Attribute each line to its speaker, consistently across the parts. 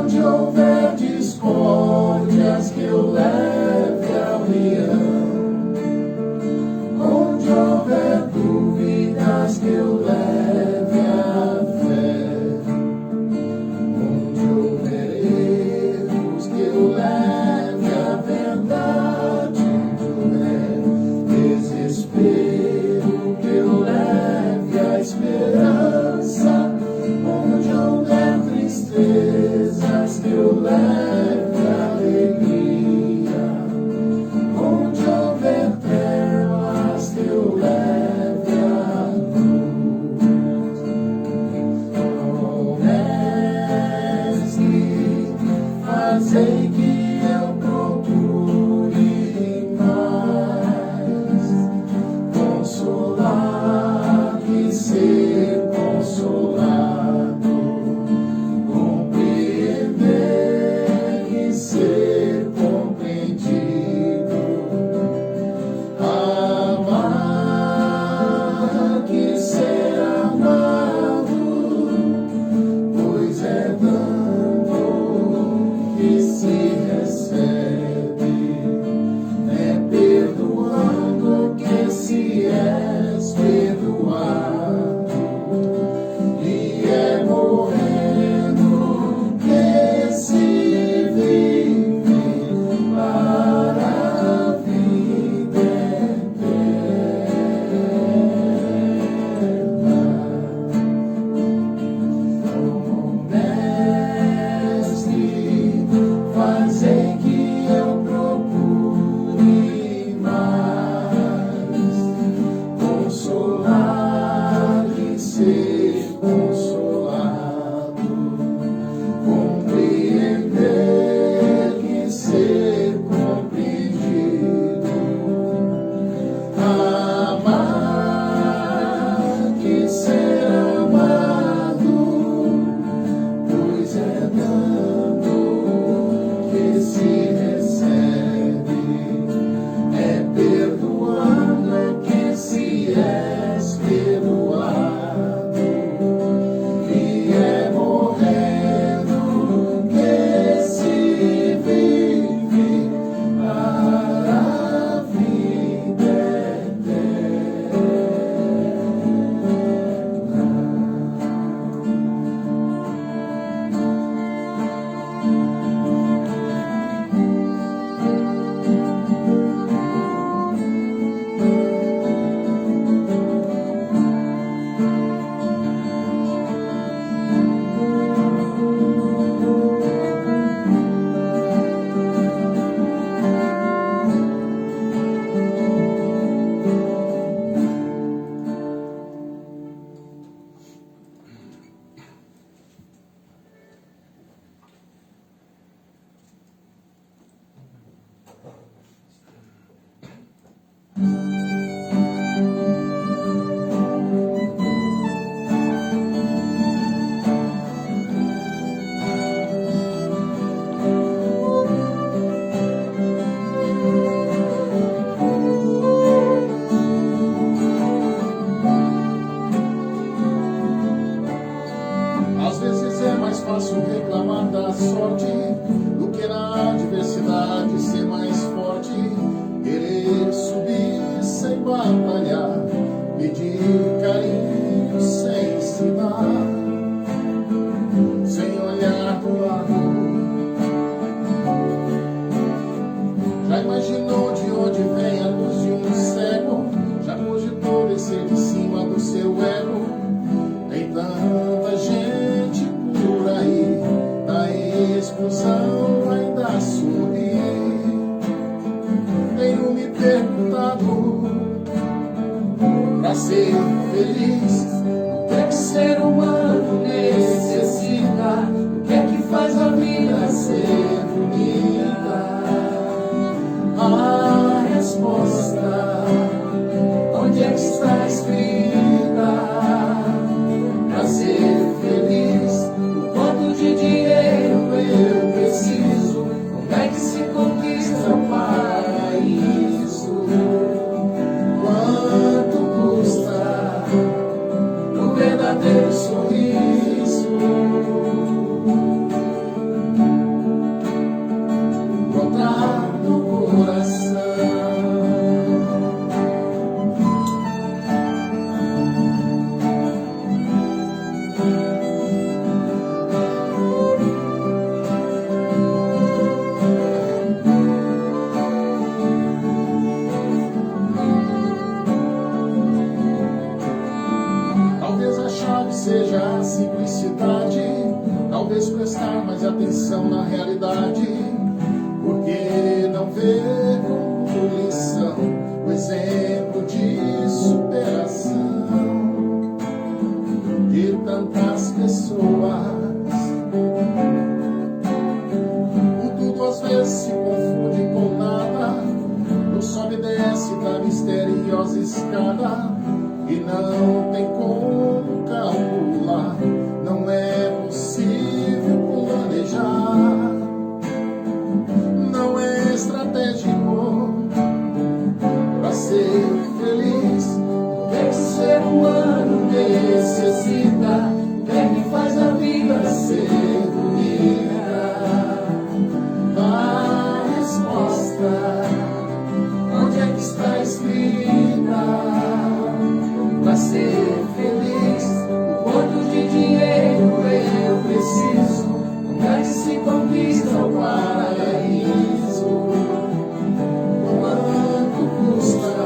Speaker 1: Onde houver discórdias, que eu leve a união. Onde houver dúvidas, que eu leve a fé. Onde houver erros, que eu leve a verdade. Onde houver desespero, que eu leve a esperança. Onde houver tristezas, que eu leve a alegria. Onde houver trevas, que eu leve a luz. Oh, Mestre, fazei que eu procure mais consolar e ser consolado, compreender e ser compreendido, amar que ser amado, pois é dando que se recebe, é perdoando que se és perdoado, e é morrendo que se vive para a vida eterna. Oh, Mestre, fazei que eu procure mais consolar e ser consolado, compreender e ser compreendido, amar que ser amado, pois é dando que se recebe, é perdoando que se és perdoado, e é morrendo que se vive para a vida eterna. Às vezes é mais fácil reclamar da sorte do que na adversidade ser mais forte, querer subir sem batalhar, pedir carinho sem se dar, sem olhar pro lado. Já imaginou de onde vem a luz de um cego? Já cogitou descer de cima do seu ego? Tem tanta gente por aí, da expulsão mais atenção na realidade, porque não vê como lição o exemplo de superação de tantas pessoas. O tudo às vezes se confunde com nada, no sobe e desce da misteriosa escada, e não tem como calcular, não é possível planejar, não é estratégico para ser feliz. O que é que o ser humano necessita? O que é que faz a vida ser bonita? A resposta, onde é que está escrita? Para ser feliz, o quanto de dinheiro eu preciso? Como é que se conquista o paraíso? Quanto custa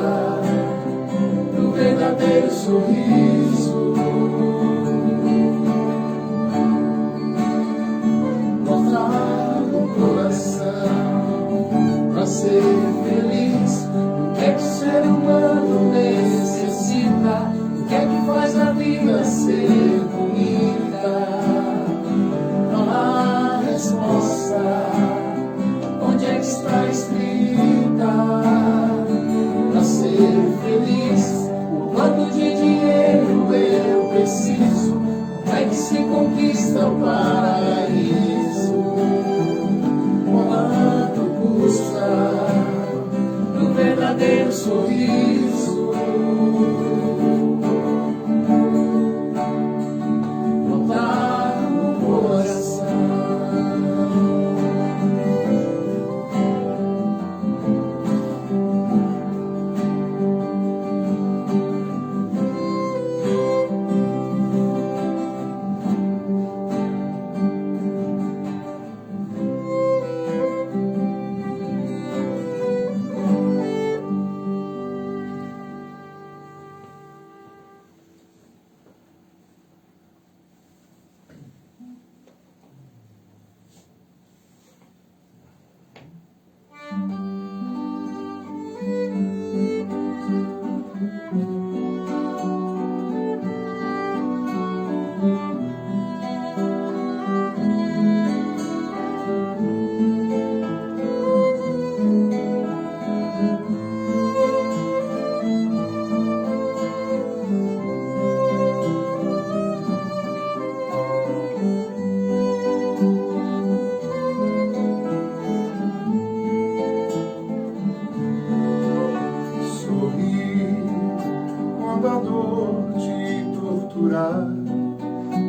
Speaker 1: o verdadeiro sorriso? Mostrar no coração para ser feliz. O que é que o ser humano necessita? O que é que faz a vida ser bonita? A resposta, onde é que está escrita? Para ser feliz, o quanto de dinheiro eu preciso? Como é que se conquista o paraíso? Quanto custa o verdadeiro sorriso?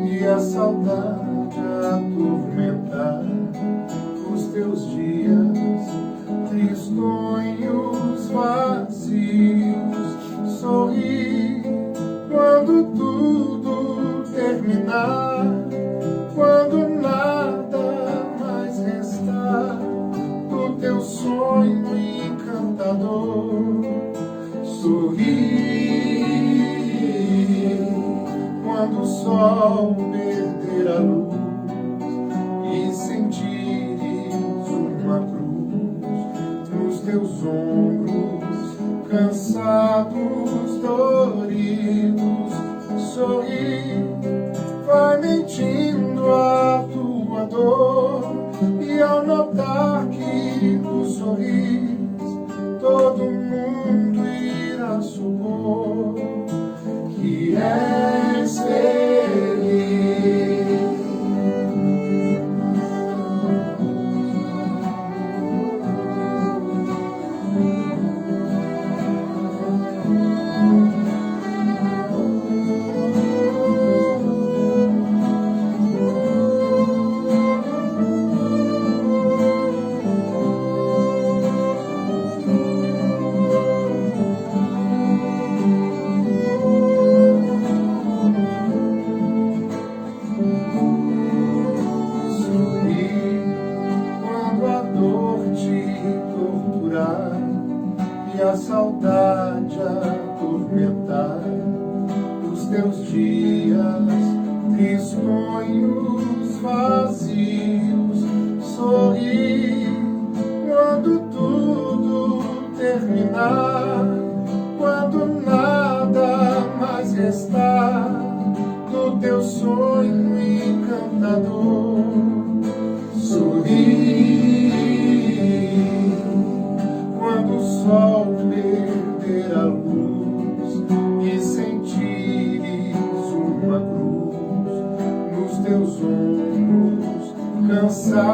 Speaker 1: E a saudade atormentar os teus dias tristonhos, vazios. Sorri quando tudo terminar, quando nada mais restar do teu sonho encantador. Sorri quando o sol perder a luz e sentires uma cruz nos teus ombros, cansados, doridos. Sorri, vai mentindo a tua dor, e ao notar que tu sorris, todo mundo irá supor que és feliz.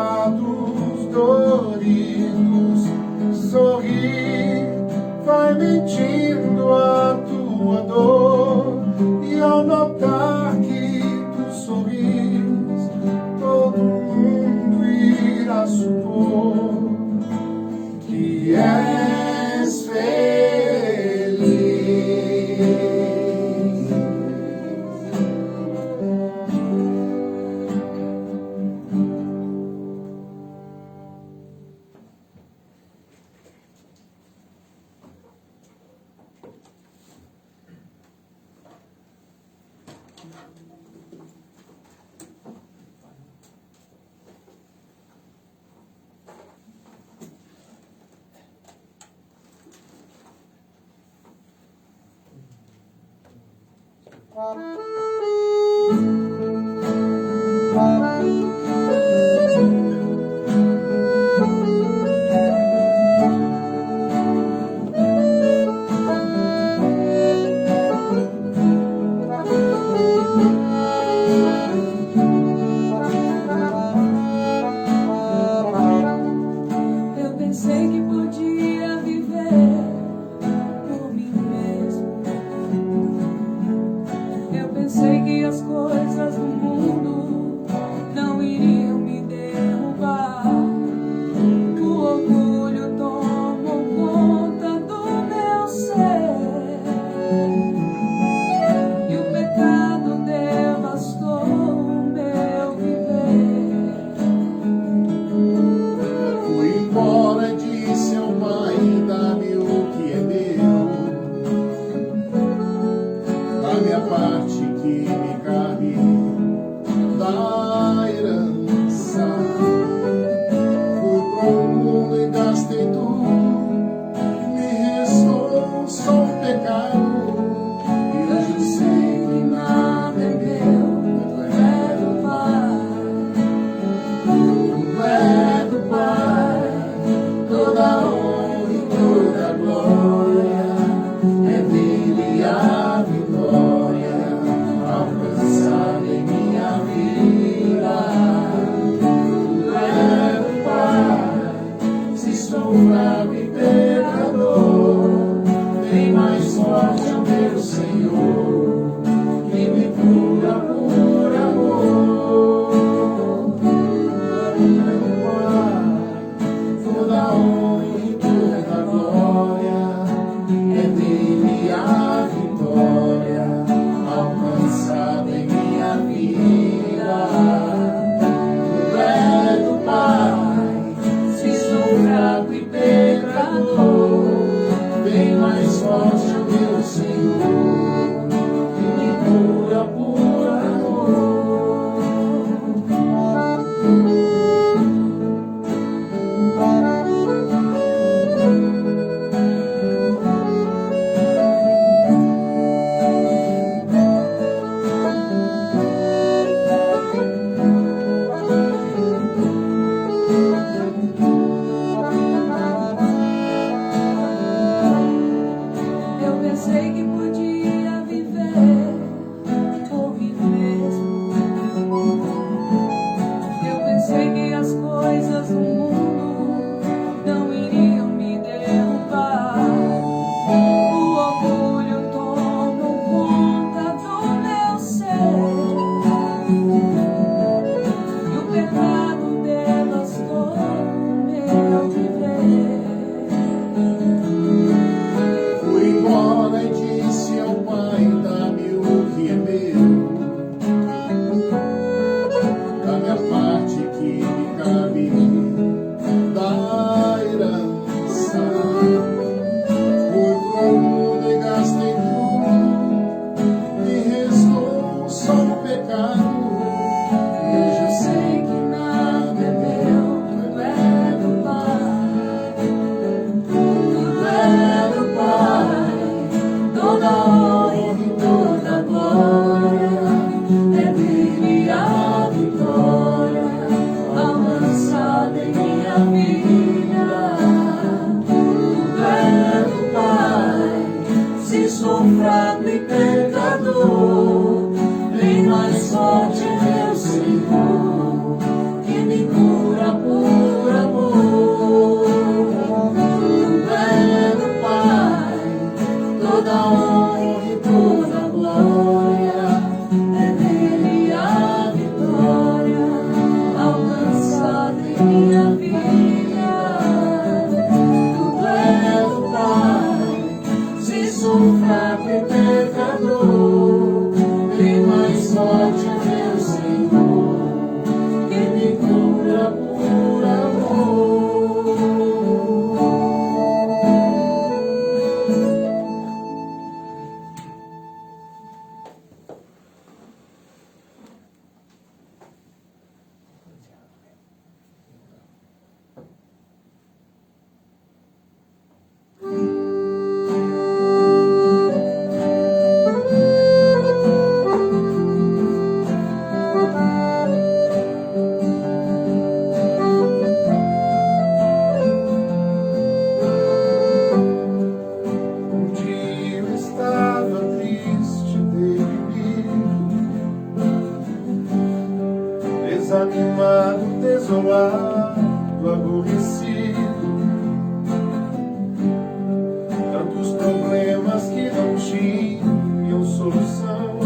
Speaker 1: pecados doridos, sorri, vai mentindo a tua dor, e ao notar que tu sorris, todo mundo irá supor que és feliz.
Speaker 2: Eu pensei que podia viver por mim mesmo. Eu pensei que as coisas do mundo não iriam me derrubar. O orgulho tomou conta do meu ser, e o pecado devastou o meu viver.
Speaker 1: Fui embora e disse ao Pai, dá-me o que é meu, a minha parte que me cabe da herança. Fui pro mundo e gastei tudo, me restou só o pecado. E hoje eu sei que nada é meu, tu é do Pai, tu é do Pai. Toda honra e toda glória é dele a vitória alcançada em minha vida. Tu é do Pai, se estou fraco e pecador, bem mais forte é o meu Senhor, que me cura por amor. Tu é do Pai, toda honra e toda glória é dele a vitória alcançada em minha vida. Tu é do Pai, se sou fraco e pecador, bem mais forte é o meu Senhor, que me cura por amor.
Speaker 2: Eu pensei que podia viver por mim mesmo. Eu pensei que as coisas do mundo não iriam me derrubar. O orgulho tomou conta do meu ser, e o pecado devastou o meu viver.
Speaker 1: Fui embora e disse ao Pai, dá-me o que é meu, da minha parte que me cabe da herança. Fui pro mundo e gastei tudo, me restou só o pecado. E hoje eu sei que nada é meu, tu é do Pai, tu é do Pai. Toda honra e toda glória é dele a vitória alcançada em minha vida. Tu é do Pai, se sou fraco e pecador, bem mais forte é meu Senhor, que me cura por isolado, aborrecido, tantos problemas que não tinham solução,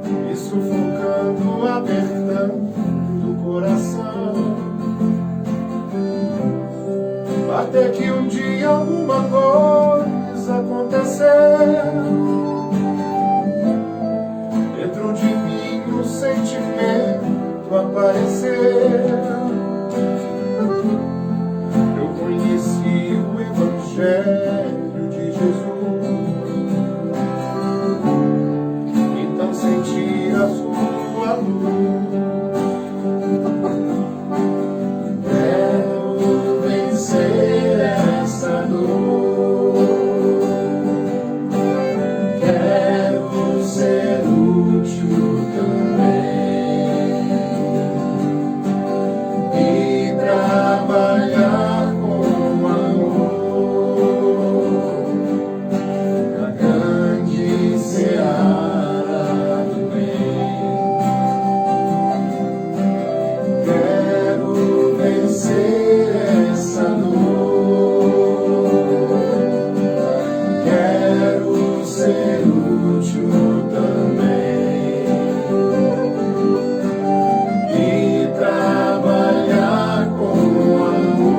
Speaker 1: me sufocando, apertando o coração, até que um dia alguma coisa aconteceu. Dentro de mim um sentimento apareceu. Eu conheci o Evangelho de Jesus. Então senti a sua luz. Quero vencer essa dor. Quero ser útil também e trabalhar com amor na grande seara do bem. Quero vencer essa dor. Quero ser útil também e trabalhar com amor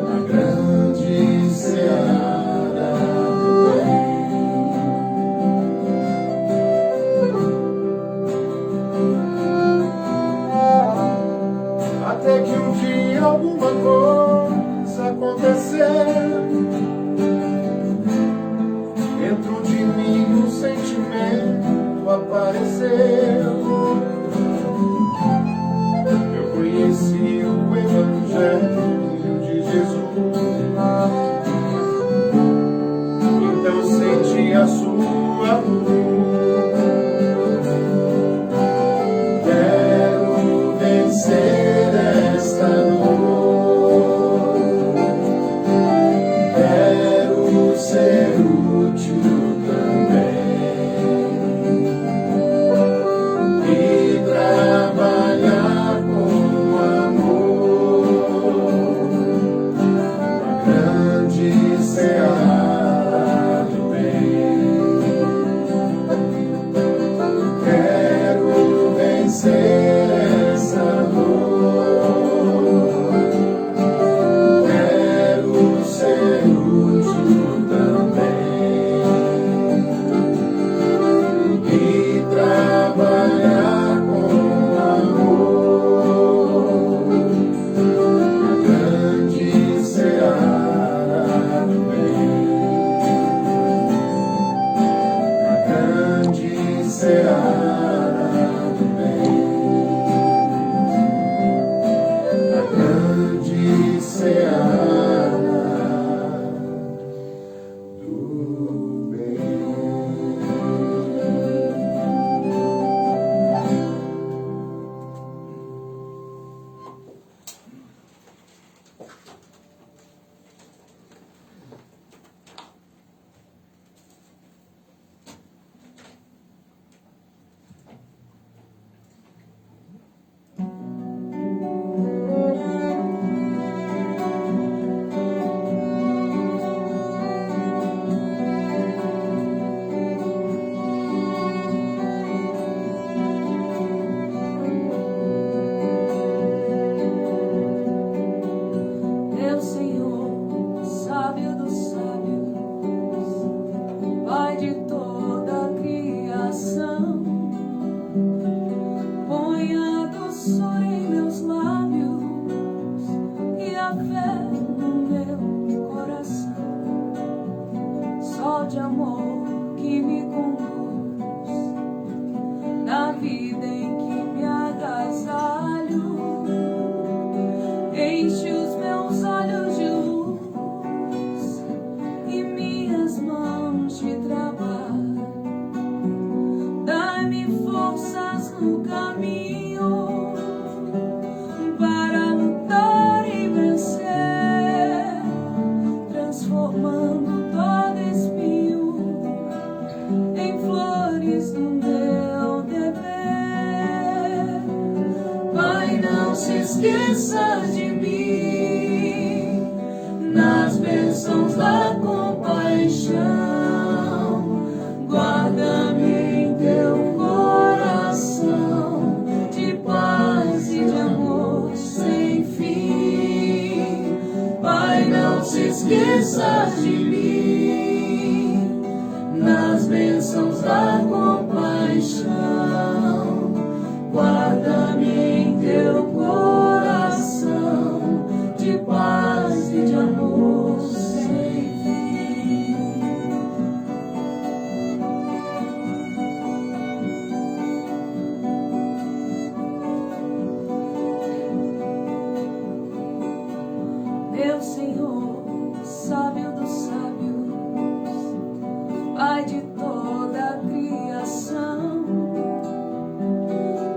Speaker 1: na grande seara do bem. Até que um dia alguma coisa aconteceu. Dentro de mim um sentimento apareceu. Eu conheci o Evangelho de Jesus. Então senti a sua luz. Quero vencer esta dor. Quero ser útil também e trabalhar com amor na grande seara do bem. Quero vencer essa dor. Quero ser útil também e trabalhar com amor na grande seara do bem. Na grande seara do bem. Na grande seara do bem.
Speaker 2: Meu Senhor, sábio dos sábios, Pai de toda a criação, põe a doçura em meus lábios e a fé no meu coração. Sol de amor que me conduz na vida em que me agasalho, enche os meus olhos de luz e minhas mãos de trabalho. Dá-me forças no caminho esqueça de mim, nas bênçãos da compaixão. Guarda-me em teu coração, de paz e de amor sem fim. Pai, não se esqueça de mim, nas bênçãos da compaixão. Guarda-me em teu coração, de paz e de amor sem fim. Meu Senhor, sábio dos sábios, Pai de toda a criação,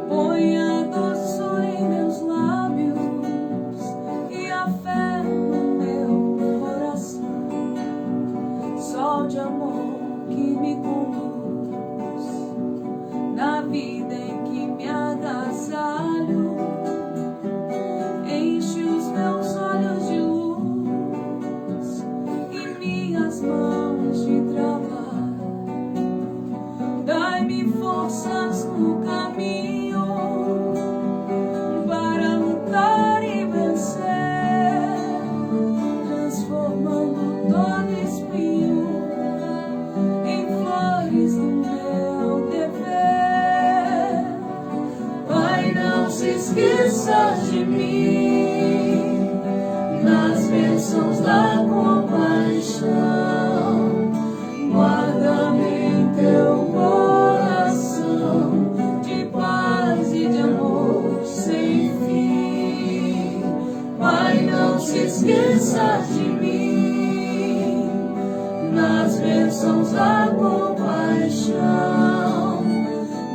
Speaker 2: ponha doçura em meus lábios e a fé no meu coração. Sol de amor que me conduz na vida em que me agasalho, enche os meus olhos de luz e minhas mãos de trabalho. Dai-me forças no caminho para lutar e vencer, transformando todo espinho em flores do meu dever. Pai, não se esqueça de mim, nas bênçãos da compaixão. Guarda-me em teu coração, de paz e de amor sem fim. Pai, não se esqueça de mim, nas bênçãos da compaixão.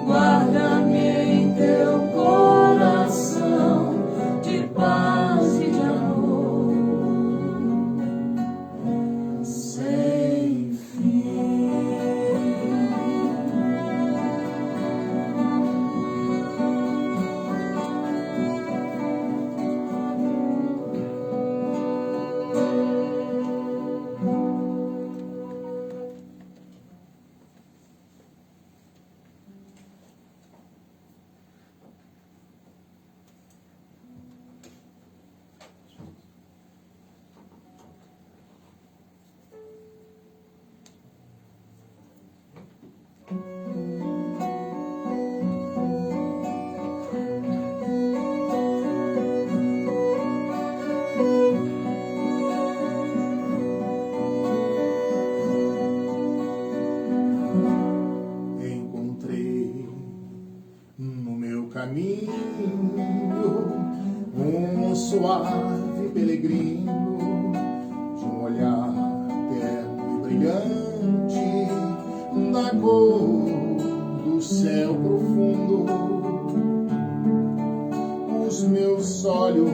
Speaker 2: Guarda-me em teu coração, de paz e de amor sem fim.
Speaker 1: Encontrei no meu caminho um suave peregrino de um olhar terno e brilhante, da cor do céu profundo. Os meus olhos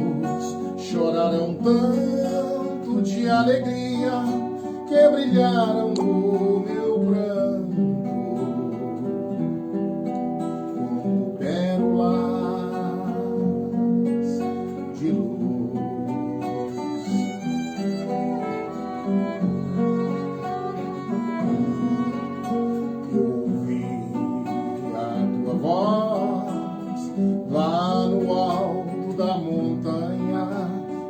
Speaker 1: choraram tanto de alegria que brilharam no meu pranto como pérolas de luz. Eu ouvi a tua voz lá no alto da montanha,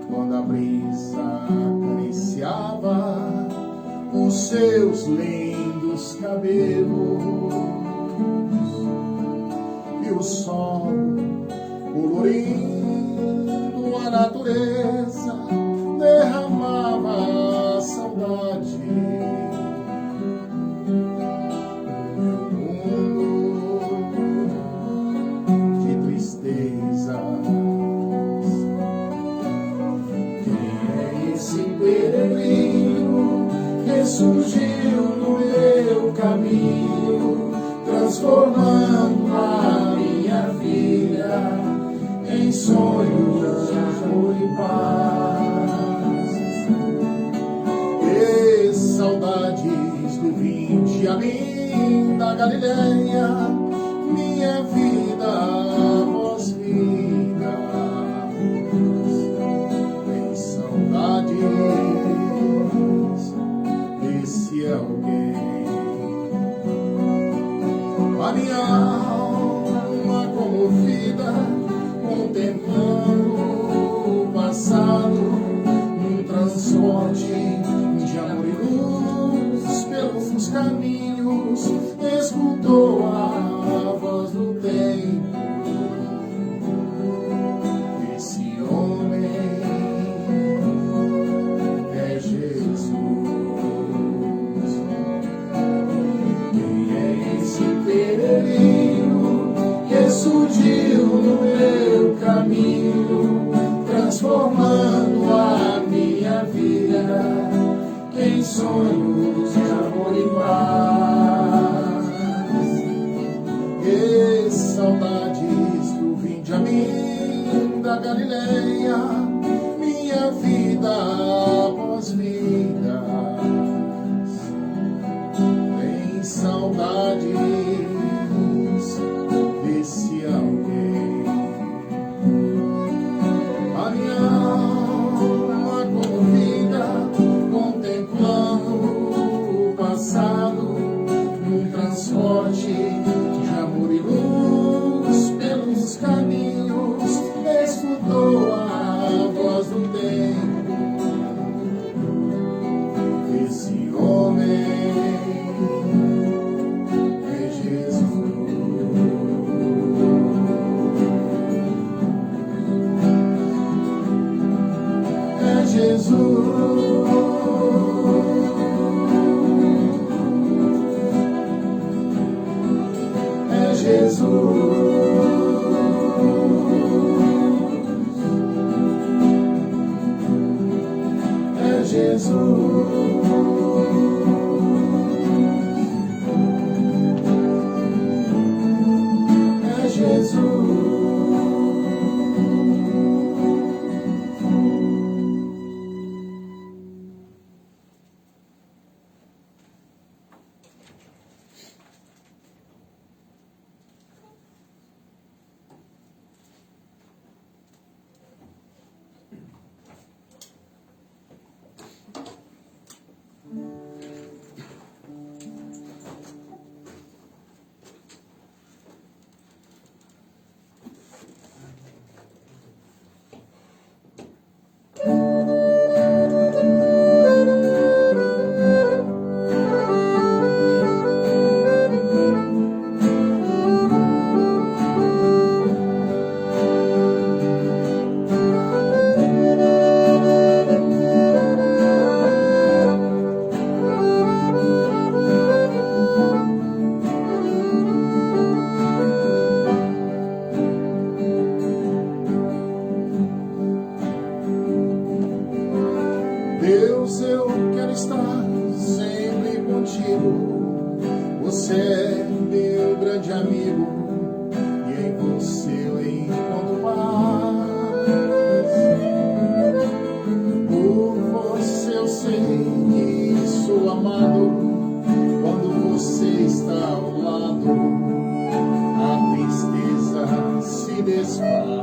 Speaker 1: quando a brisa acariciava os seus lindos cabelos, e o sol colorindo a natureza derramava a saudade. O meu mundo de tristezas. Quem é esse peregrino que surgiu no meu caminho, transformando a minha vida em sonhos de amor e paz? E saudades do vinte além da Galileia, minha vida, voz vida. caminhos, escutou a voz do tempo. Esse homem é Jesus. Quem é esse peregrino que surgiu no meu caminho, transformando a minha vida em sonhos de amor e paz? E saudades do vinde a mim da Galileia, minha vida após vida. Tem saudades desse alguém. A minha alma convida, contemplando o passado, num transporte de amor e luz pelos caminhos, escutou a voz do tempo. Esse homem é Jesus. É Jesus. É Jesus. É Jesus. Deus, eu quero estar sempre contigo. Você é meu grande amigo e em você eu encontro paz. Por você eu sei que sou amado. Quando você está ao lado, a tristeza se desfaz.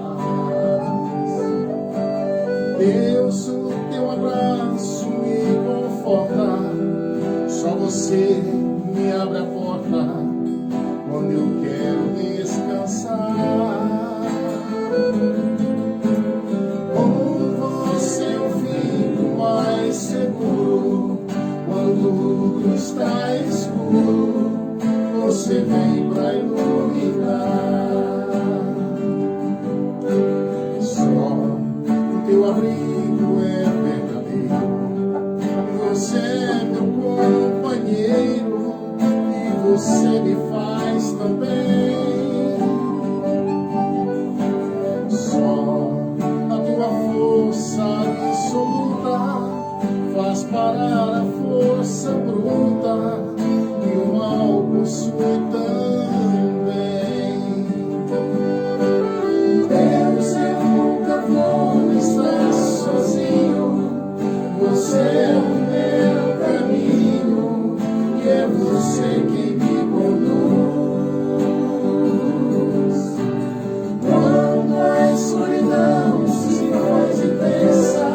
Speaker 1: Deus, o teu abraço me conforta. Só você me abre a porta quando eu quero descansar. Com você eu fico mais seguro. Quando tudo está escuro, você vem pra iluminar. Teu abrigo é verdadeiro, você é meu companheiro e você me faz também. Só a tua força absoluta faz parar a força bruta e o mal possui também. Deus, eu nunca vou estar sozinho. Você é o meu caminho e é você quem me conduz. Quando a escuridão se faz intensa,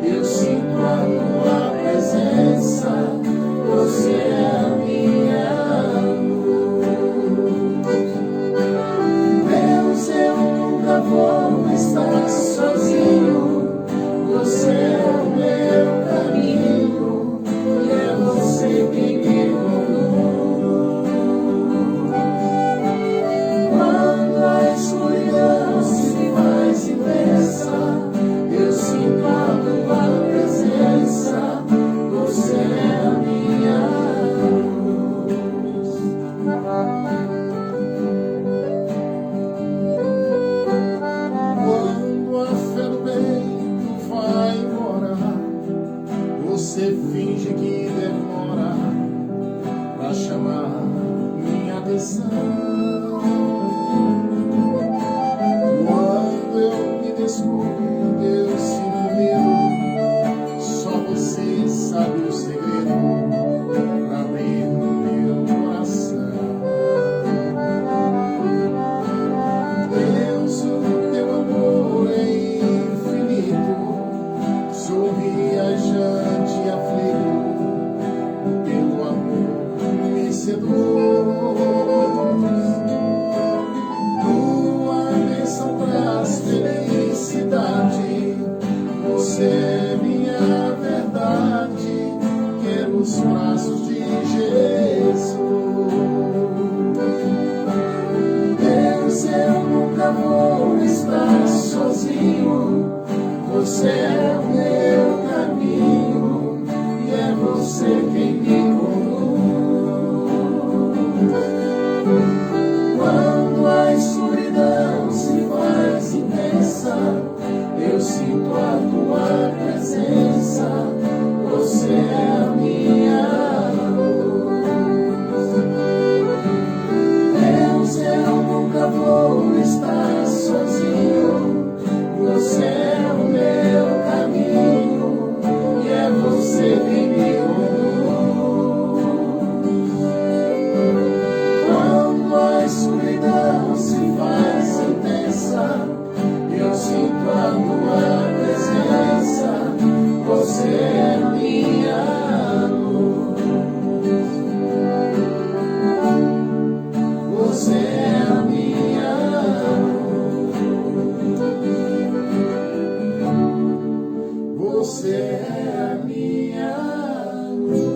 Speaker 1: eu sinto a tua presença. nunca vou estar sozinho. Você é o meu caminho e é você quem me conduz. Quando a escuridão se faz intensa, eu sinto a tua presença. Você é a minha luz. Deus, eu nunca vou estar sozinho. Você é o meu caminho e é você quem me conduz. Quando a escuridão se faz intensa, eu sinto a tua presença. Você é a minha luz. Você é a minha luz. Você é a minha luz.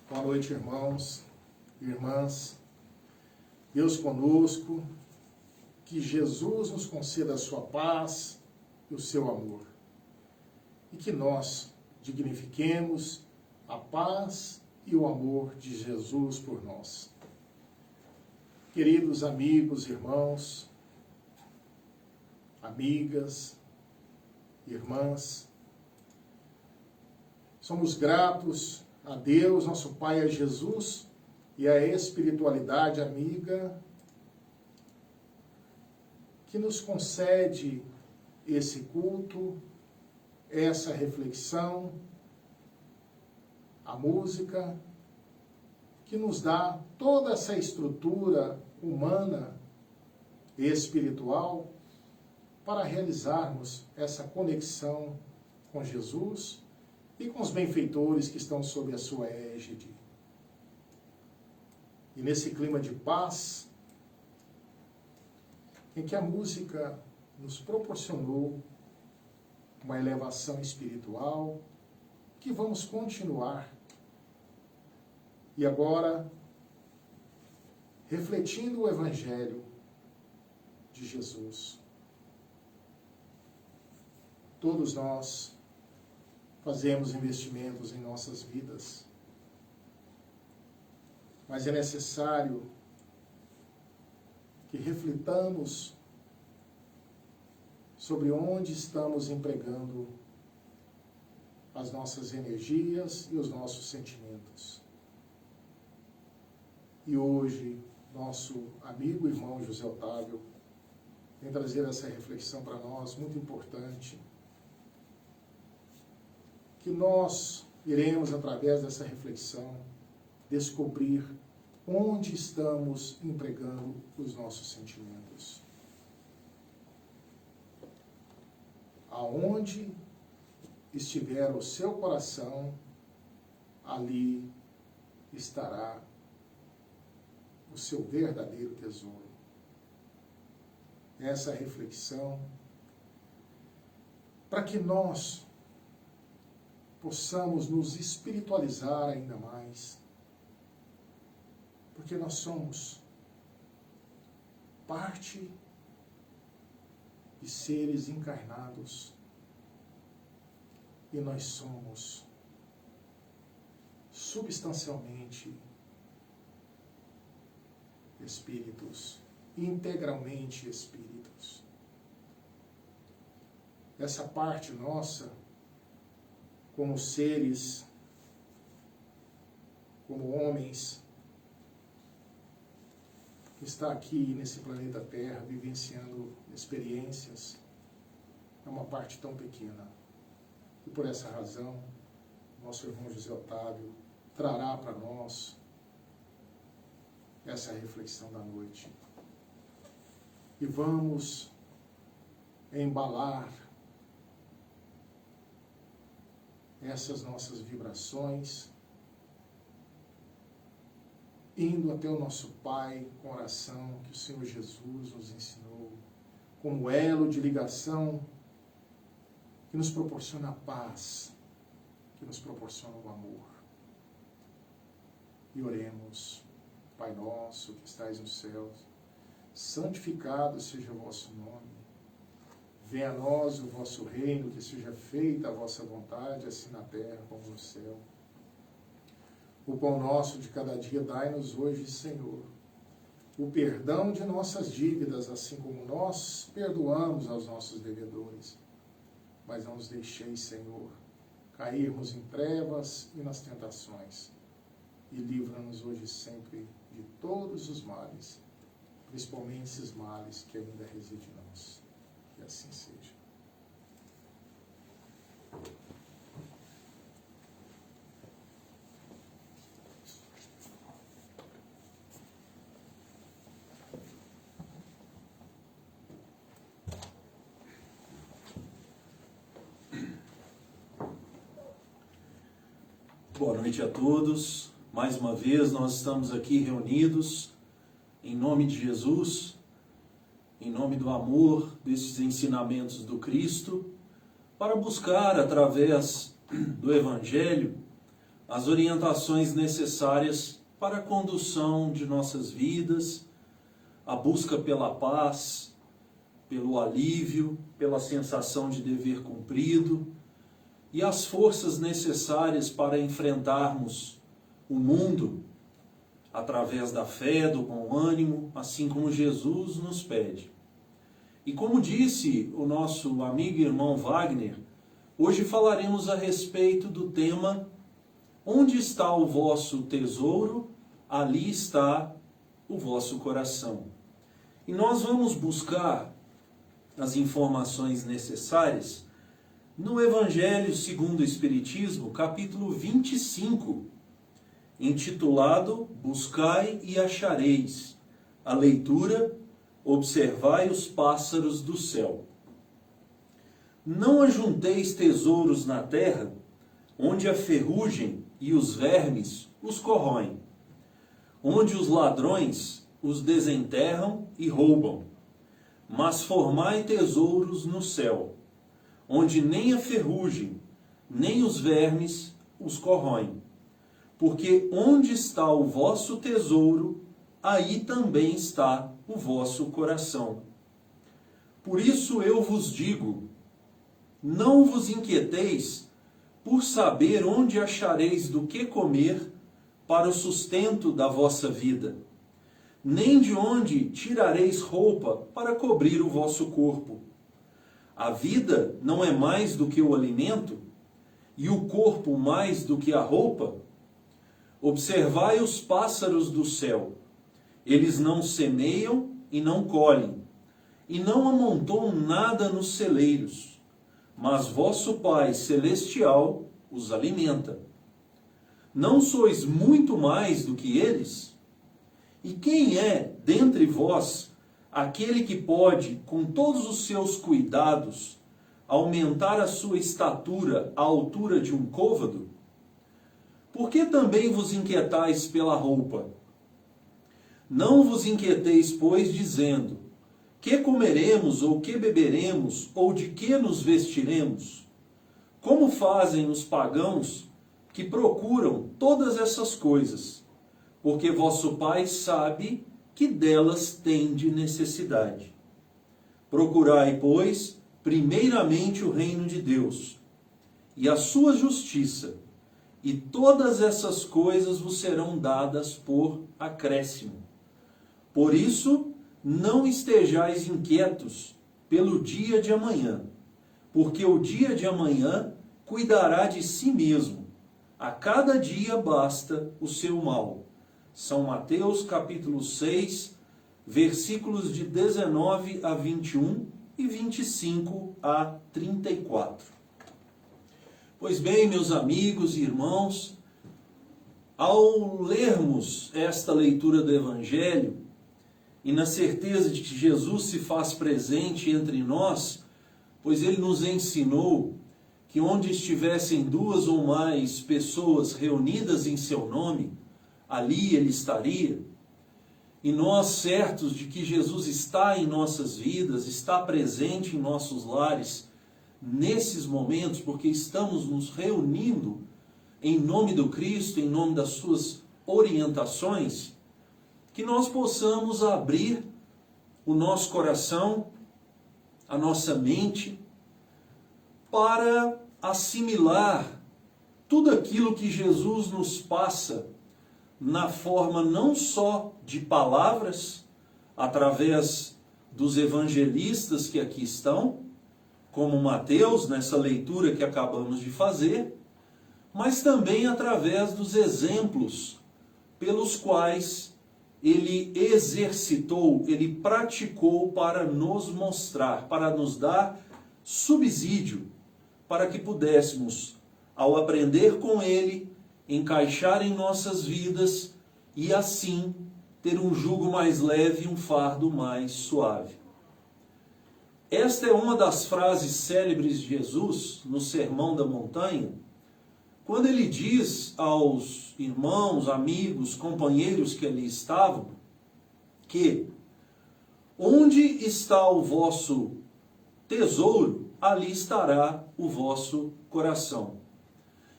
Speaker 1: Boa noite, irmãos e irmãs. Deus conosco, que Jesus nos conceda a sua paz e o seu amor. E que nós dignifiquemos a paz e o amor de Jesus por nós. Queridos amigos, irmãos, amigas, irmãs, somos gratos a Deus, nosso Pai, a Jesus e a espiritualidade amiga que nos concede esse culto, essa reflexão, a música, que nos dá toda essa estrutura humana e espiritual para realizarmos essa conexão com Jesus e com os benfeitores que estão sob a sua égide. E nesse clima de paz, em que a música nos proporcionou uma elevação espiritual, que vamos continuar. E agora, refletindo o Evangelho de Jesus. Todos nós fazemos investimentos em nossas vidas, mas é necessário que reflitamos sobre onde estamos empregando as nossas energias e os nossos sentimentos. E hoje, nosso amigo e irmão José Otávio vem trazer essa reflexão para nós, muito importante, que nós iremos, através dessa reflexão, descobrir onde estamos empregando os nossos sentimentos. Aonde estiver o seu coração, ali estará o seu verdadeiro tesouro. Essa reflexão, para que nós possamos nos espiritualizar ainda mais, porque nós somos parte de seres encarnados e nós somos substancialmente espíritos, integralmente espíritos. Essa parte nossa, como seres, como homens, que está aqui nesse planeta Terra, vivenciando experiências, é uma parte tão pequena. E por essa razão, nosso irmão José Otávio trará para nós essa reflexão da noite. E vamos embalar essas nossas vibrações, indo até o nosso Pai com oração que o Senhor Jesus nos ensinou, como elo de ligação que nos proporciona a paz, que nos proporciona o amor. E oremos. Pai nosso que estais nos céus, santificado seja o vosso nome. Venha a nós o vosso reino, que seja feita a vossa vontade, assim na terra como no céu. O pão nosso de cada dia dai-nos hoje, Senhor. O perdão de nossas dívidas, assim como nós perdoamos aos nossos devedores. Mas não nos deixeis, Senhor, cairmos em trevas e nas tentações. E livra-nos hoje sempre de todos os males, principalmente esses males que ainda residem em nós. Que assim seja.
Speaker 3: Boa noite a todos. Mais uma vez nós estamos aqui reunidos em nome de Jesus, em nome do amor, desses ensinamentos do Cristo, para buscar através do Evangelho as orientações necessárias para a condução de nossas vidas, a busca pela paz, pelo alívio, pela sensação de dever cumprido e as forças necessárias para enfrentarmos o mundo através da fé, do bom ânimo, assim como Jesus nos pede. E como disse o nosso amigo e irmão Wagner, hoje falaremos a respeito do tema: onde está o vosso tesouro, ali está o vosso coração. E nós vamos buscar as informações necessárias no Evangelho segundo o Espiritismo, capítulo 25, intitulado Buscai e achareis. A leitura: observai os pássaros do céu. Não ajunteis tesouros na terra, onde a ferrugem e os vermes os corroem, onde os ladrões os desenterram e roubam. Mas formai tesouros no céu, onde nem a ferrugem, nem os vermes os corroem. Porque onde está o vosso tesouro, aí também está o vosso coração. Por isso eu vos digo, não vos inquieteis por saber onde achareis do que comer para o sustento da vossa vida, nem de onde tirareis roupa para cobrir o vosso corpo. A vida não é mais do que o alimento, e o corpo mais do que a roupa? Observai os pássaros do céu. Eles não semeiam e não colhem, e não amontoam nada nos celeiros, mas vosso Pai Celestial os alimenta. Não sois muito mais do que eles? E quem é, dentre vós, aquele que pode, com todos os seus cuidados, aumentar a sua estatura à altura de um côvado? Por que também vos inquietais pela roupa? Não vos inquieteis, pois, dizendo: que comeremos, ou que beberemos, ou de que nos vestiremos? Como fazem os pagãos que procuram todas essas coisas, porque vosso Pai sabe que delas tende necessidade. Procurai, pois, primeiramente o reino de Deus e a sua justiça, e todas essas coisas vos serão dadas por acréscimo. Por isso, não estejais inquietos pelo dia de amanhã, porque o dia de amanhã cuidará de si mesmo. A cada dia basta o seu mal. São Mateus capítulo 6, versículos de 19 a 21 e 25 a 34. Pois bem, meus amigos e irmãos, ao lermos esta leitura do Evangelho, e na certeza de que Jesus se faz presente entre nós, pois ele nos ensinou que onde estivessem duas ou mais pessoas reunidas em seu nome, ali ele estaria. E nós, certos de que Jesus está em nossas vidas, está presente em nossos lares, nesses momentos, porque estamos nos reunindo em nome do Cristo, em nome das suas orientações, que nós possamos abrir o nosso coração, a nossa mente, para assimilar tudo aquilo que Jesus nos passa na forma não só de palavras, através dos evangelistas que aqui estão, como Mateus, nessa leitura que acabamos de fazer, mas também através dos exemplos pelos quais ele exercitou, ele praticou para nos mostrar, para nos dar subsídio, para que pudéssemos, ao aprender com ele, encaixar em nossas vidas e assim ter um jugo mais leve e um fardo mais suave. Esta é uma das frases célebres de Jesus no Sermão da Montanha, quando ele diz aos irmãos, amigos, companheiros que ali estavam, que onde está o vosso tesouro, ali estará o vosso coração.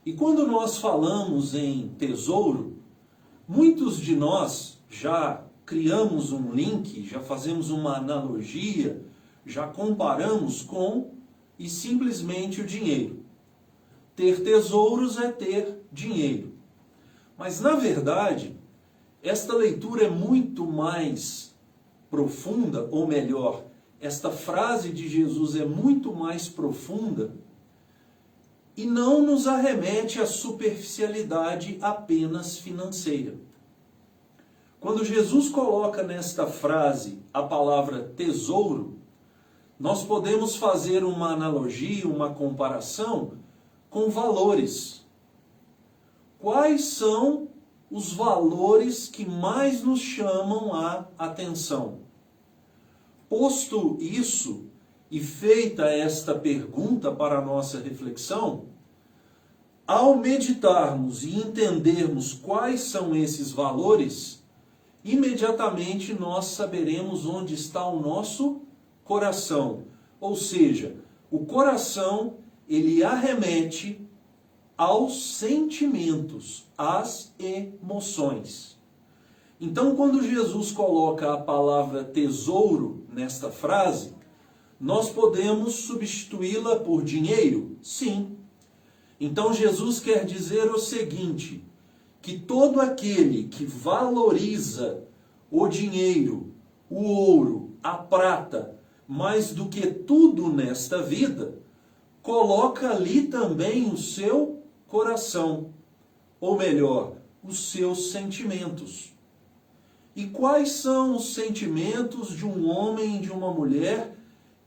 Speaker 3: E quando nós falamos em tesouro, muitos de nós já criamos um link, já fazemos uma analogia, já comparamos com e simplesmente o dinheiro. Ter tesouros é ter dinheiro. Mas, na verdade, esta leitura é muito mais profunda, ou melhor, esta frase de Jesus é muito mais profunda e não nos arremete à superficialidade apenas financeira. Quando Jesus coloca nesta frase a palavra tesouro, nós podemos fazer uma analogia, uma comparação com valores. Quais são os valores que mais nos chamam a atenção? Posto isso e feita esta pergunta para a nossa reflexão, ao meditarmos e entendermos quais são esses valores, imediatamente nós saberemos onde está o nosso coração. Ou seja, o coração, ele arremete aos sentimentos, às emoções. Então, quando Jesus coloca a palavra tesouro nesta frase, nós podemos substituí-la por dinheiro? Sim. Então, Jesus quer dizer o seguinte, que todo aquele que valoriza o dinheiro, o ouro, a prata, mais do que tudo nesta vida, coloca ali também o seu coração, ou melhor, os seus sentimentos. E quais são os sentimentos de um homem e de uma mulher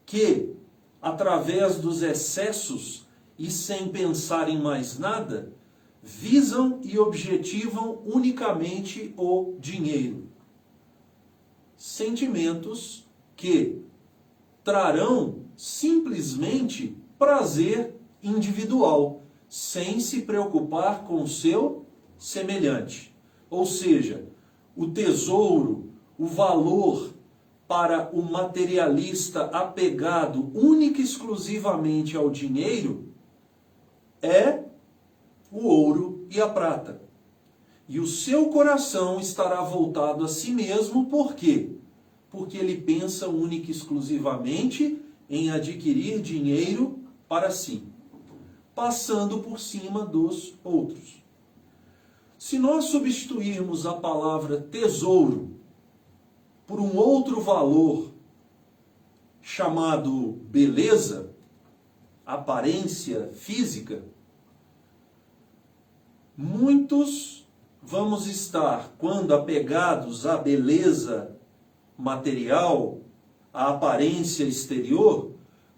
Speaker 3: que, através dos excessos e sem pensar em mais nada, visam e objetivam unicamente o dinheiro? Sentimentos que trarão simplesmente prazer individual, sem se preocupar com o seu semelhante. Ou seja, o tesouro, o valor para o materialista apegado única e exclusivamente ao dinheiro é o ouro e a prata. E o seu coração estará voltado a si mesmo, por quê? Porque ele pensa única e exclusivamente em adquirir dinheiro para si, passando por cima dos outros. Se nós substituirmos a palavra tesouro por um outro valor chamado beleza, aparência física, muitos vamos estar, quando apegados à beleza material, à aparência exterior,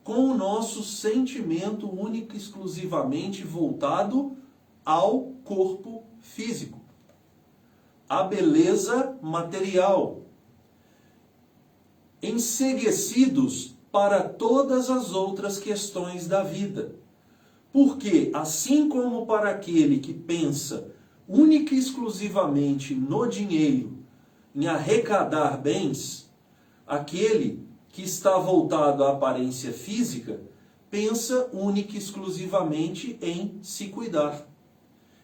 Speaker 3: com o nosso sentimento único e exclusivamente voltado ao corpo físico, à beleza material, enceguecidos para todas as outras questões da vida. Porque, assim como para aquele que pensa única e exclusivamente no dinheiro, em arrecadar bens, aquele que está voltado à aparência física pensa única e exclusivamente em se cuidar.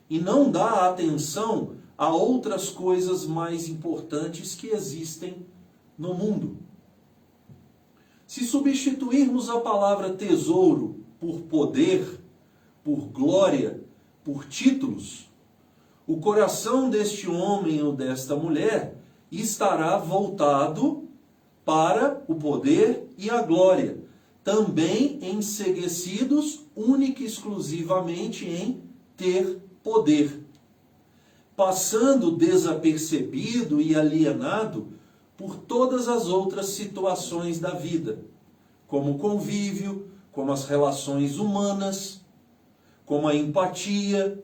Speaker 3: E não dá atenção a outras coisas mais importantes que existem no mundo. Se substituirmos a palavra tesouro por poder, por glória, por títulos, o coração deste homem ou desta mulher estará voltado para o poder e a glória, também enceguecidos única e exclusivamente em ter poder, passando desapercebido e alienado por todas as outras situações da vida, como o convívio, como as relações humanas, como a empatia,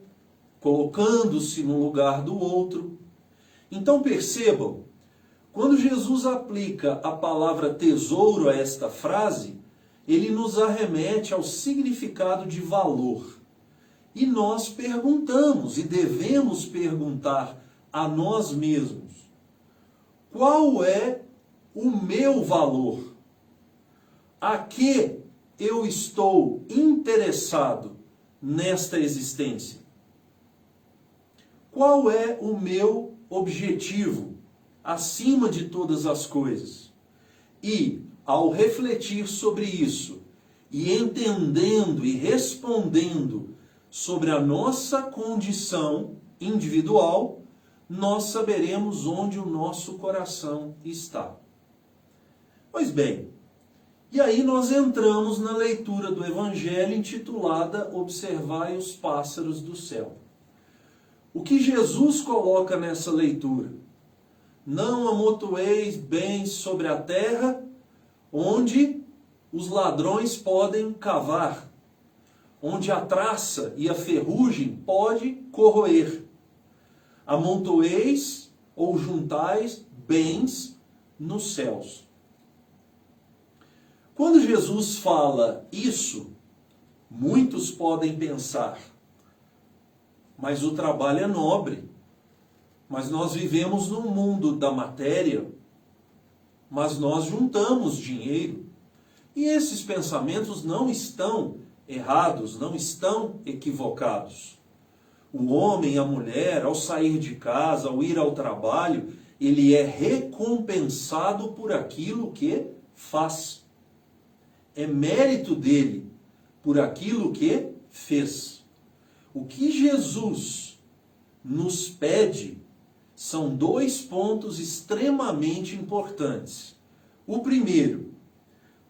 Speaker 3: colocando-se no lugar do outro. Então percebam, quando Jesus aplica a palavra tesouro a esta frase, ele nos arremete ao significado de valor. E nós perguntamos, e devemos perguntar a nós mesmos: qual é o meu valor? A que eu estou interessado nesta existência? Qual é o meu objetivo acima de todas as coisas? E, ao refletir sobre isso, e entendendo e respondendo sobre a nossa condição individual, nós saberemos onde o nosso coração está. Pois bem, e aí nós entramos na leitura do Evangelho intitulada Observai os pássaros do céu. O que Jesus coloca nessa leitura? Não amontoeis bens sobre a terra, onde os ladrões podem cavar, onde a traça e a ferrugem pode corroer. Amontoeis ou juntais bens nos céus. Quando Jesus fala isso, muitos podem pensar: mas o trabalho é nobre, mas nós vivemos num mundo da matéria, mas nós juntamos dinheiro. E esses pensamentos não estão errados, não estão equivocados. O homem, a mulher, ao sair de casa, ao ir ao trabalho, ele é recompensado por aquilo que faz. É mérito dele por aquilo que fez. O que Jesus nos pede são dois pontos extremamente importantes. O primeiro,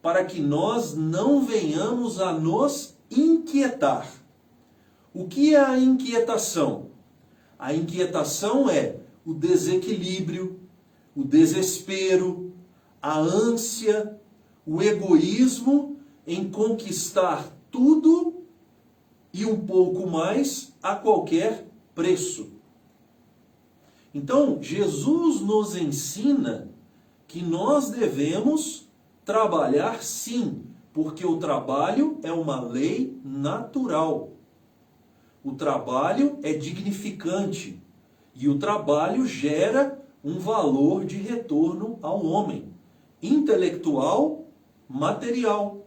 Speaker 3: para que nós não venhamos a nos inquietar. O que é a inquietação? A inquietação é o desequilíbrio, o desespero, a ânsia, o egoísmo em conquistar tudo e um pouco mais a qualquer preço. Então, Jesus nos ensina que nós devemos trabalhar sim, porque o trabalho é uma lei natural. O trabalho é dignificante e o trabalho gera um valor de retorno ao homem, intelectual, material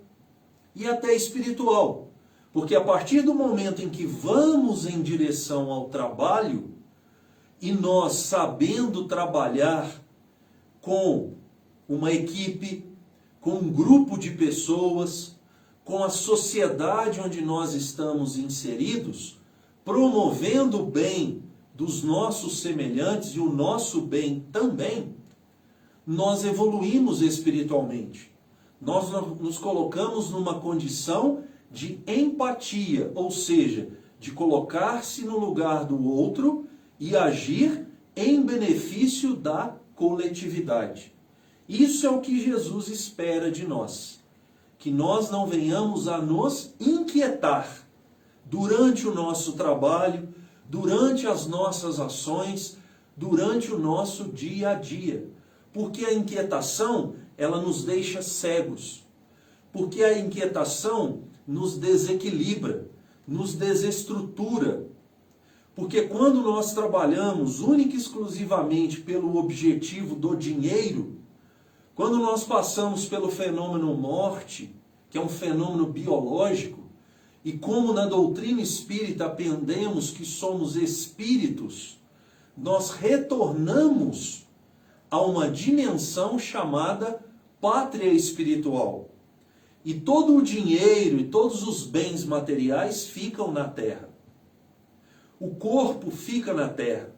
Speaker 3: e até espiritual. Porque a partir do momento em que vamos em direção ao trabalho, e nós sabendo trabalhar com uma equipe, com um grupo de pessoas, com a sociedade onde nós estamos inseridos, promovendo o bem dos nossos semelhantes e o nosso bem também, nós evoluímos espiritualmente. Nós nos colocamos numa condição de empatia, ou seja, de colocar-se no lugar do outro e agir em benefício da coletividade. Isso é o que Jesus espera de nós. Que nós não venhamos a nos inquietar durante o nosso trabalho, durante as nossas ações, durante o nosso dia a dia. Porque a inquietação, ela nos deixa cegos. Porque a inquietação nos desequilibra, nos desestrutura. Porque quando nós trabalhamos única e exclusivamente pelo objetivo do dinheiro, quando nós passamos pelo fenômeno morte, que é um fenômeno biológico, e como na doutrina espírita aprendemos que somos espíritos, nós retornamos a uma dimensão chamada pátria espiritual. E todo o dinheiro e todos os bens materiais ficam na terra. O corpo fica na terra.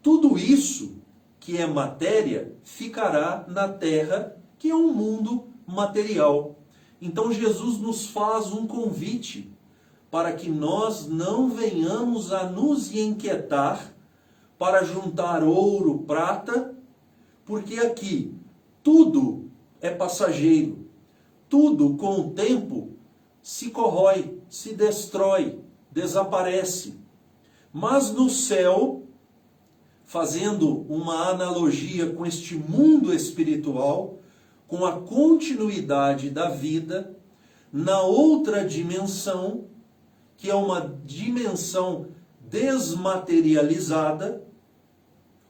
Speaker 3: Tudo isso que é matéria ficará na terra, que é um mundo material. Então Jesus nos faz um convite para que nós não venhamos a nos inquietar para juntar ouro, prata, porque aqui tudo é passageiro. Tudo com o tempo se corrói, se destrói, desaparece. Mas no céu, fazendo uma analogia com este mundo espiritual, com a continuidade da vida, na outra dimensão, que é uma dimensão desmaterializada,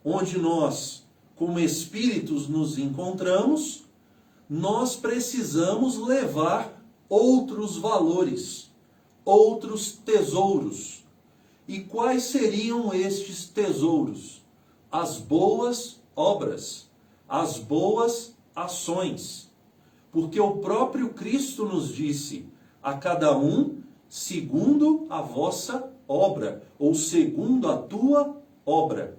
Speaker 3: onde nós, como espíritos, nos encontramos, nós precisamos levar outros valores, outros tesouros. E quais seriam estes tesouros? As boas obras, as boas ações. Porque o próprio Cristo nos disse: a cada um segundo a vossa obra, ou segundo a tua obra.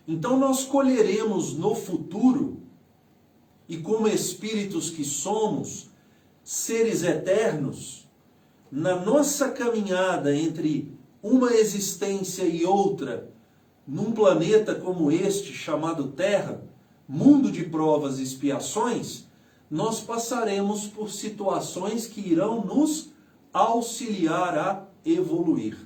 Speaker 3: Então nós colheremos no futuro, e como espíritos que somos, seres eternos, na nossa caminhada entre uma existência e outra, num planeta como este, chamado Terra, mundo de provas e expiações, nós passaremos por situações que irão nos auxiliar a evoluir.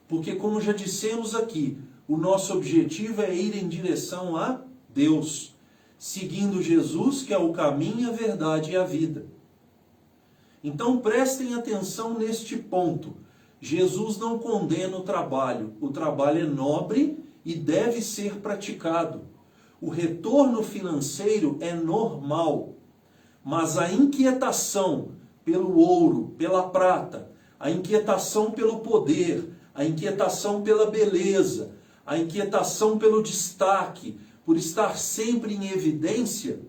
Speaker 3: Porque, como já dissemos aqui, o nosso objetivo é ir em direção a Deus, seguindo Jesus, que é o caminho, a verdade e a vida. Então prestem atenção neste ponto. Jesus não condena o trabalho é nobre e deve ser praticado. O retorno financeiro é normal, mas a inquietação pelo ouro, pela prata, a inquietação pelo poder, a inquietação pela beleza, a inquietação pelo destaque, por estar sempre em evidência,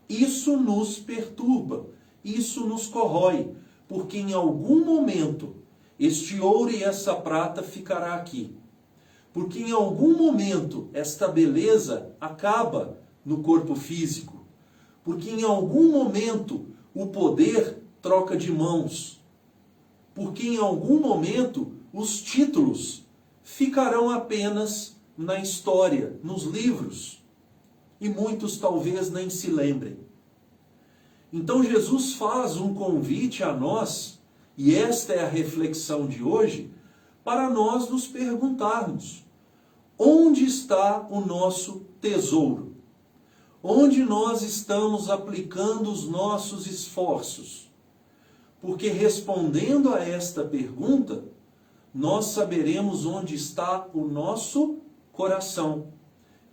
Speaker 3: isso nos perturba, isso nos corrói, porque em algum momento este ouro e essa prata ficará aqui. Porque em algum momento esta beleza acaba no corpo físico. Porque em algum momento o poder troca de mãos. Porque em algum momento os títulos ficarão apenas na história, nos livros. E muitos talvez nem se lembrem. Então Jesus faz um convite a nós, e esta é a reflexão de hoje, para nós nos perguntarmos: onde está o nosso tesouro? Onde nós estamos aplicando os nossos esforços? Porque respondendo a esta pergunta, nós saberemos onde está o nosso coração,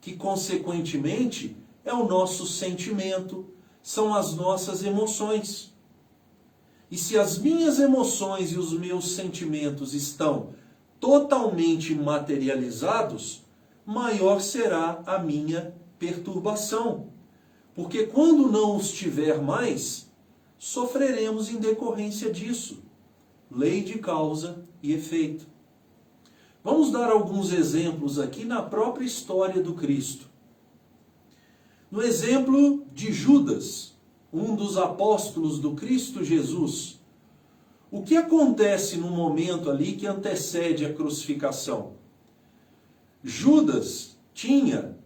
Speaker 3: que consequentemente é o nosso sentimento, são as nossas emoções. E se as minhas emoções e os meus sentimentos estão totalmente materializados, maior será a minha perturbação. Porque quando não os tiver mais, sofreremos em decorrência disso. Lei de causa e efeito. Vamos dar alguns exemplos aqui na própria história do Cristo. No exemplo de Judas, um dos apóstolos do Cristo Jesus, o que acontece no momento ali que antecede a crucificação? Judas tinha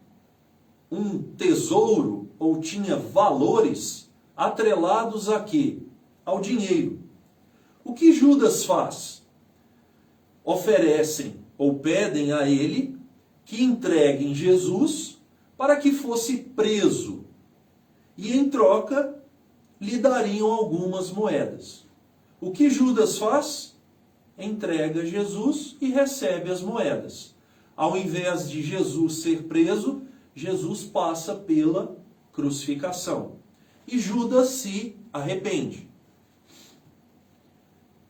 Speaker 3: um tesouro ou tinha valores atrelados a quê? Ao dinheiro. O que Judas faz? Oferecem ou pedem a ele que entreguem Jesus para que fosse preso. E em troca lhe dariam algumas moedas. O que Judas faz? Entrega Jesus e recebe as moedas. Ao invés de Jesus ser preso, Jesus passa pela crucificação. E Judas se arrepende.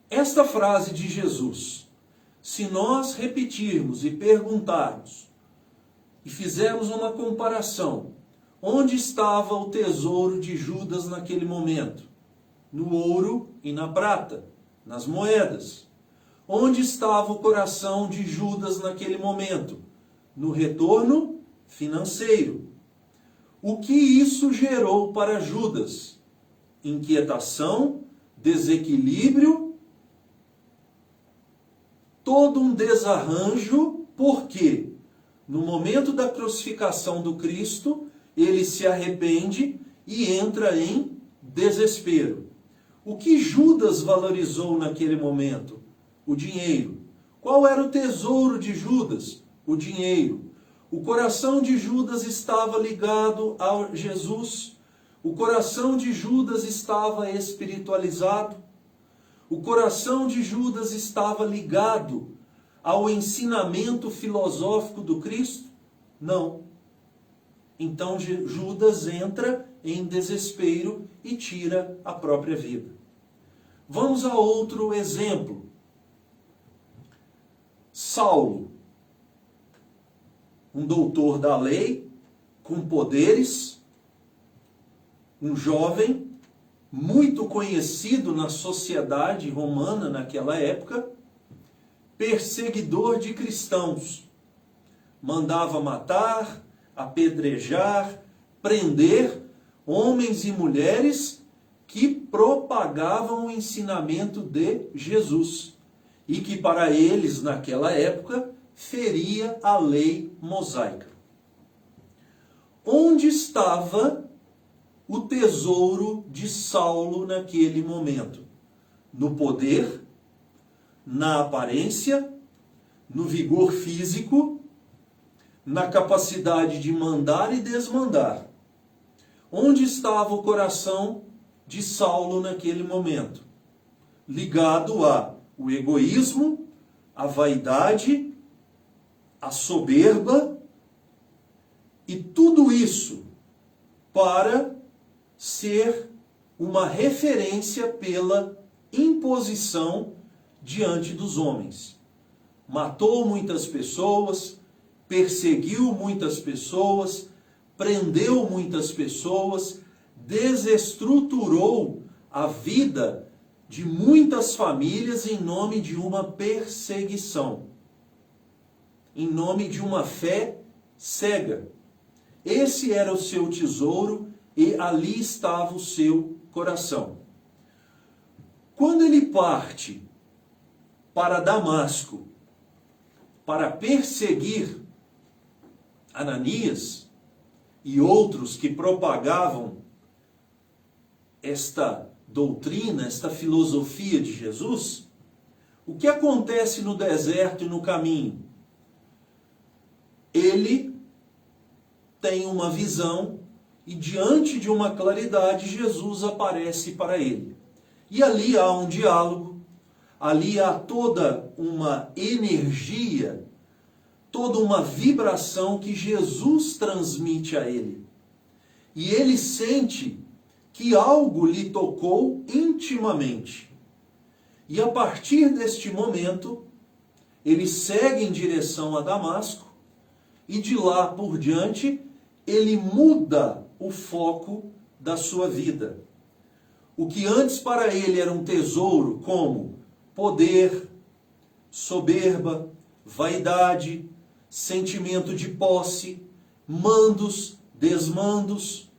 Speaker 3: Esta frase de Jesus, se nós repetirmos e perguntarmos, e fizermos uma comparação, onde estava o tesouro de Judas naquele momento? No ouro e na prata, nas moedas. Onde estava o coração de Judas naquele momento? No retorno financeiro. O que isso gerou para Judas? Inquietação, desequilíbrio, todo um desarranjo. Por quê? No momento da crucificação do Cristo, ele se arrepende e entra em desespero. O que Judas valorizou naquele momento? O dinheiro. Qual era o tesouro de Judas? O dinheiro. O coração de Judas estava ligado a Jesus. O coração de Judas estava espiritualizado. O coração de Judas estava ligado ao ensinamento filosófico do Cristo? Não. Então Judas entra em desespero e tira a própria vida. Vamos a outro exemplo. Saulo, um doutor da lei, com poderes, um jovem muito conhecido na sociedade romana naquela época, perseguidor de cristãos. Mandava matar, apedrejar, prender homens e mulheres que propagavam o ensinamento de Jesus e que para eles, naquela época, feria a lei mosaica. Onde estava o tesouro de Saulo naquele momento? No poder, na aparência, no vigor físico, na capacidade de mandar e desmandar. Onde estava o coração de Saulo naquele momento? Ligado ao egoísmo, à vaidade, à soberba, e tudo isso para ser uma referência pela imposição diante dos homens. Matou muitas pessoas, perseguiu muitas pessoas, prendeu muitas pessoas, desestruturou a vida de muitas famílias em nome de uma perseguição, em nome de uma fé cega. Esse era o seu tesouro e ali estava o seu coração. Quando ele parte para Damasco para perseguir Ananias e outros que propagavam esta doutrina, esta filosofia de Jesus, o que acontece no deserto e no caminho? Ele tem uma visão e diante de uma claridade Jesus aparece para ele. E ali há um diálogo, ali há toda uma energia, toda uma vibração que Jesus transmite a ele. E ele sente que algo lhe tocou intimamente. E a partir deste momento, ele segue em direção a Damasco e de lá por diante, ele muda o foco da sua vida. O que antes para ele era um tesouro como poder, soberba, vaidade, sentimento de posse, mandos, desmandos.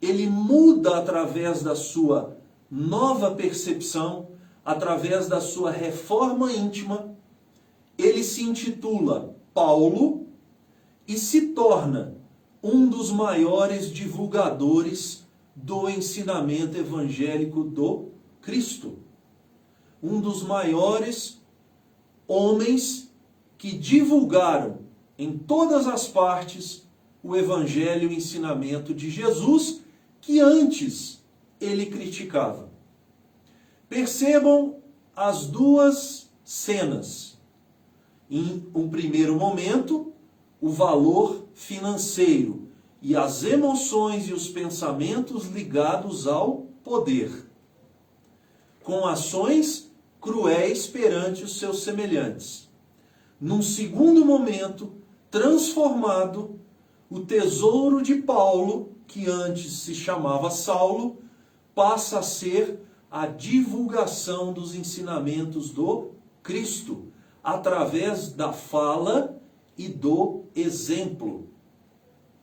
Speaker 3: Ele muda através da sua nova percepção, através da sua reforma íntima. Ele se intitula Paulo e se torna um dos maiores divulgadores do ensinamento evangélico do Cristo. Um dos maiores homens que divulgaram em todas as partes o evangelho e o ensinamento de Jesus, que antes ele criticava. Percebam as duas cenas. Em um primeiro momento, o valor financeiro e as emoções e os pensamentos ligados ao poder, com ações cruéis perante os seus semelhantes. Num segundo momento, transformado, o tesouro de Paulo, que antes se chamava Saulo, passa a ser a divulgação dos ensinamentos do Cristo, através da fala e do exemplo.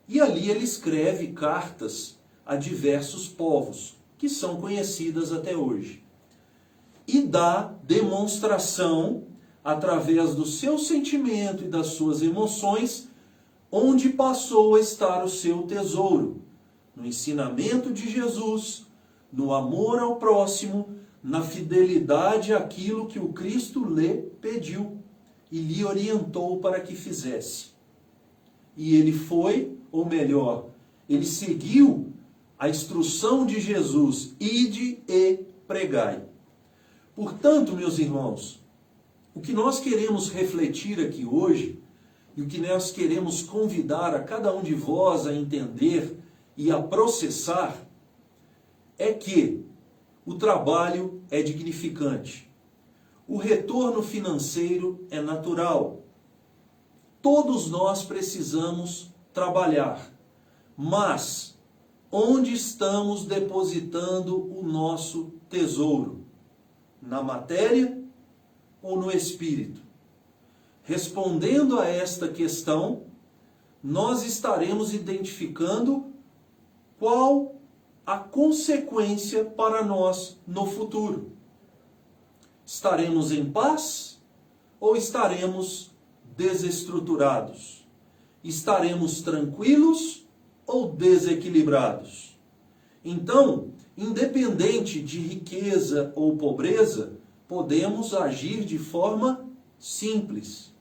Speaker 3: E ali ele escreve cartas a diversos povos, que são conhecidas até hoje. E dá demonstração, através do seu sentimento e das suas emoções, onde passou a estar o seu tesouro, no ensinamento de Jesus, no amor ao próximo, na fidelidade àquilo que o Cristo lhe pediu e lhe orientou para que fizesse. E ele foi, ou melhor, ele seguiu a instrução de Jesus: ide e pregai. Portanto, meus irmãos, o que nós queremos refletir aqui hoje, e o que nós queremos convidar a cada um de vós a entender e a processar, é que o trabalho é dignificante. O retorno financeiro é natural. Todos nós precisamos trabalhar. Mas onde estamos depositando o nosso tesouro? Na matéria ou no espírito? Respondendo a esta questão, nós estaremos identificando qual a consequência para nós no futuro. Estaremos em paz ou estaremos desestruturados? Estaremos tranquilos ou desequilibrados? Então, independente de riqueza ou pobreza, podemos agir de forma simples.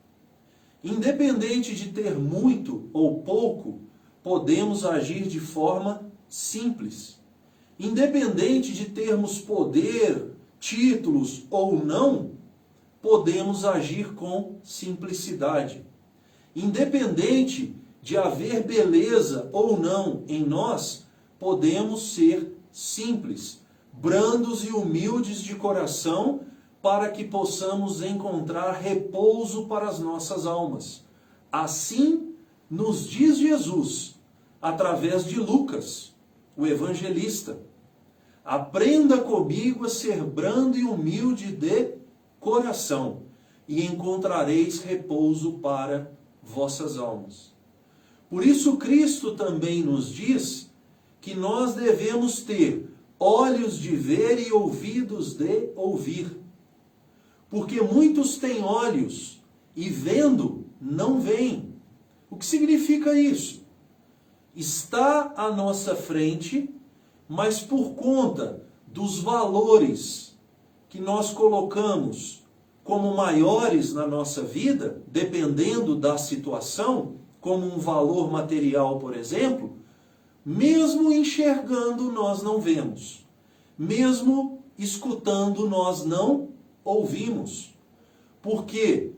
Speaker 3: Independente de ter muito ou pouco, podemos agir de forma simples. Independente de termos poder, títulos ou não, podemos agir com simplicidade. Independente de haver beleza ou não em nós, podemos ser simples, brandos e humildes de coração, para que possamos encontrar repouso para as nossas almas. Assim nos diz Jesus, através de Lucas, o evangelista: aprenda comigo a ser brando e humilde de coração, e encontrareis repouso para vossas almas. Por isso Cristo também nos diz que nós devemos ter olhos de ver e ouvidos de ouvir. Porque muitos têm olhos e vendo não veem. O que significa isso? Está à nossa frente, mas por conta dos valores que nós colocamos como maiores na nossa vida, dependendo da situação, como um valor material, por exemplo, mesmo enxergando nós não vemos, mesmo escutando nós não ouvimos, porque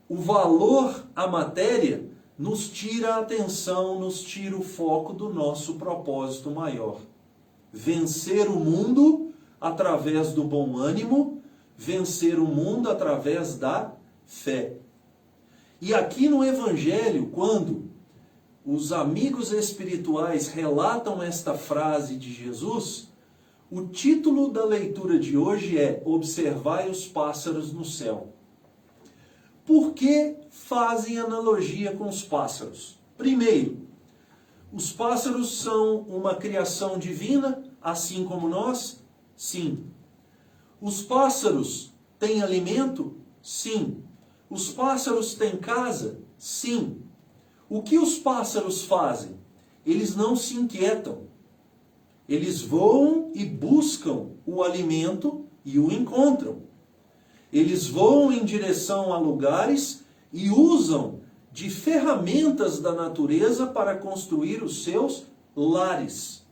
Speaker 3: o valor à matéria nos tira a atenção, nos tira o foco do nosso propósito maior. Vencer o mundo através do bom ânimo, vencer o mundo através da fé. E aqui no Evangelho, quando os amigos espirituais relatam esta frase de Jesus, o título da leitura de hoje é: observai os pássaros no céu. Por que fazem analogia com os pássaros? Primeiro, os pássaros são uma criação divina, assim como nós? Sim. Os pássaros têm alimento? Sim. Os pássaros têm casa? Sim. O que os pássaros fazem? Eles não se inquietam. Eles voam e buscam o alimento e o encontram. Eles voam em direção a lugares e usam de ferramentas da natureza para construir os seus lares.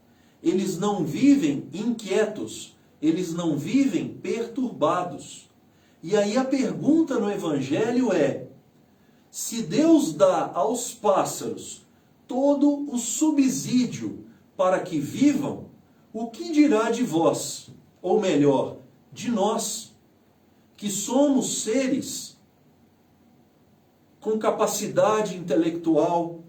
Speaker 3: Eles não vivem inquietos, eles não vivem perturbados. E aí a pergunta no Evangelho é: se Deus dá aos pássaros todo o subsídio para que vivam, o que dirá de vós? Ou melhor, de nós, que somos seres com capacidade intelectual,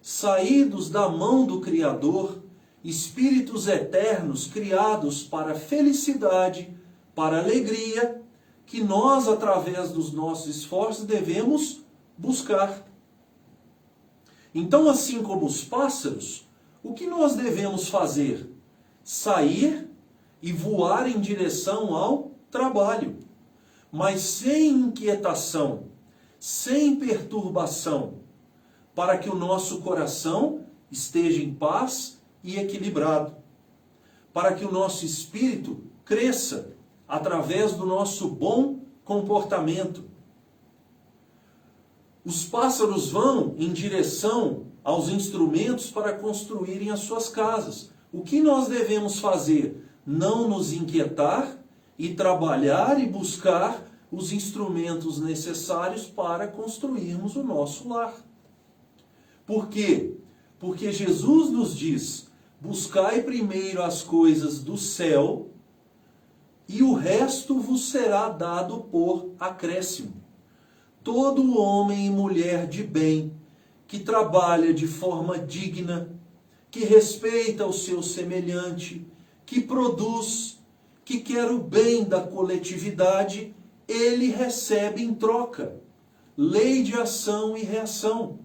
Speaker 3: saídos da mão do Criador, espíritos eternos criados para felicidade, para alegria, que nós, através dos nossos esforços, devemos buscar. Então, assim como os pássaros, o que nós devemos fazer? Sair e voar em direção ao trabalho, mas sem inquietação, sem perturbação, para que o nosso coração esteja em paz e equilibrado, para que o nosso espírito cresça através do nosso bom comportamento. Os pássaros vão em direção aos instrumentos para construírem as suas casas. O que nós devemos fazer? Não nos inquietar e trabalhar e buscar os instrumentos necessários para construirmos o nosso lar. Por quê? Porque Jesus nos diz: buscai primeiro as coisas do céu e o resto vos será dado por acréscimo. Todo homem e mulher de bem, que trabalha de forma digna, que respeita o seu semelhante, que produz, que quer o bem da coletividade, ele recebe em troca. Lei de ação e reação.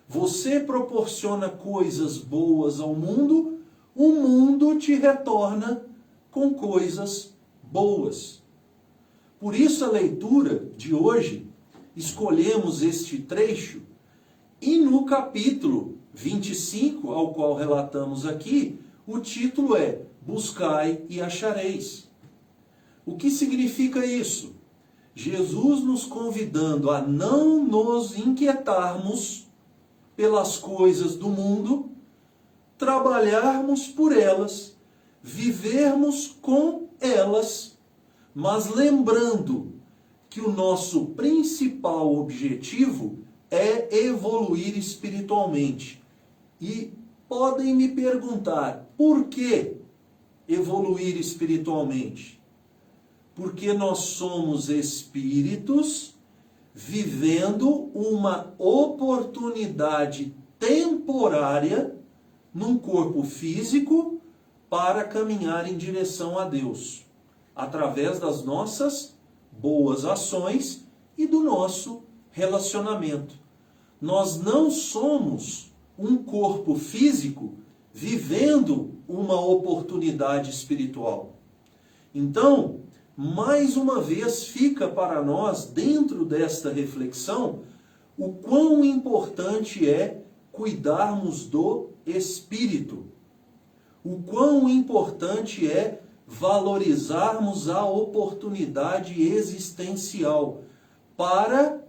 Speaker 3: Você proporciona coisas boas ao mundo, o mundo te retorna com coisas boas. Por isso a leitura de hoje, escolhemos este trecho, e no capítulo 25, ao qual relatamos aqui, o título é Buscai e achareis. O que significa isso? Jesus nos convidando a não nos inquietarmos pelas coisas do mundo, trabalharmos por elas, vivermos com elas, mas lembrando que o nosso principal objetivo é evoluir espiritualmente. E podem me perguntar, por que evoluir espiritualmente? Porque nós somos espíritos vivendo uma oportunidade temporária num corpo físico para caminhar em direção a Deus, através das nossas boas ações e do nosso relacionamento. Nós não somos um corpo físico vivendo uma oportunidade espiritual. Então, mais uma vez fica para nós, dentro desta reflexão, o quão importante é cuidarmos do espírito. O quão importante é valorizarmos a oportunidade existencial para,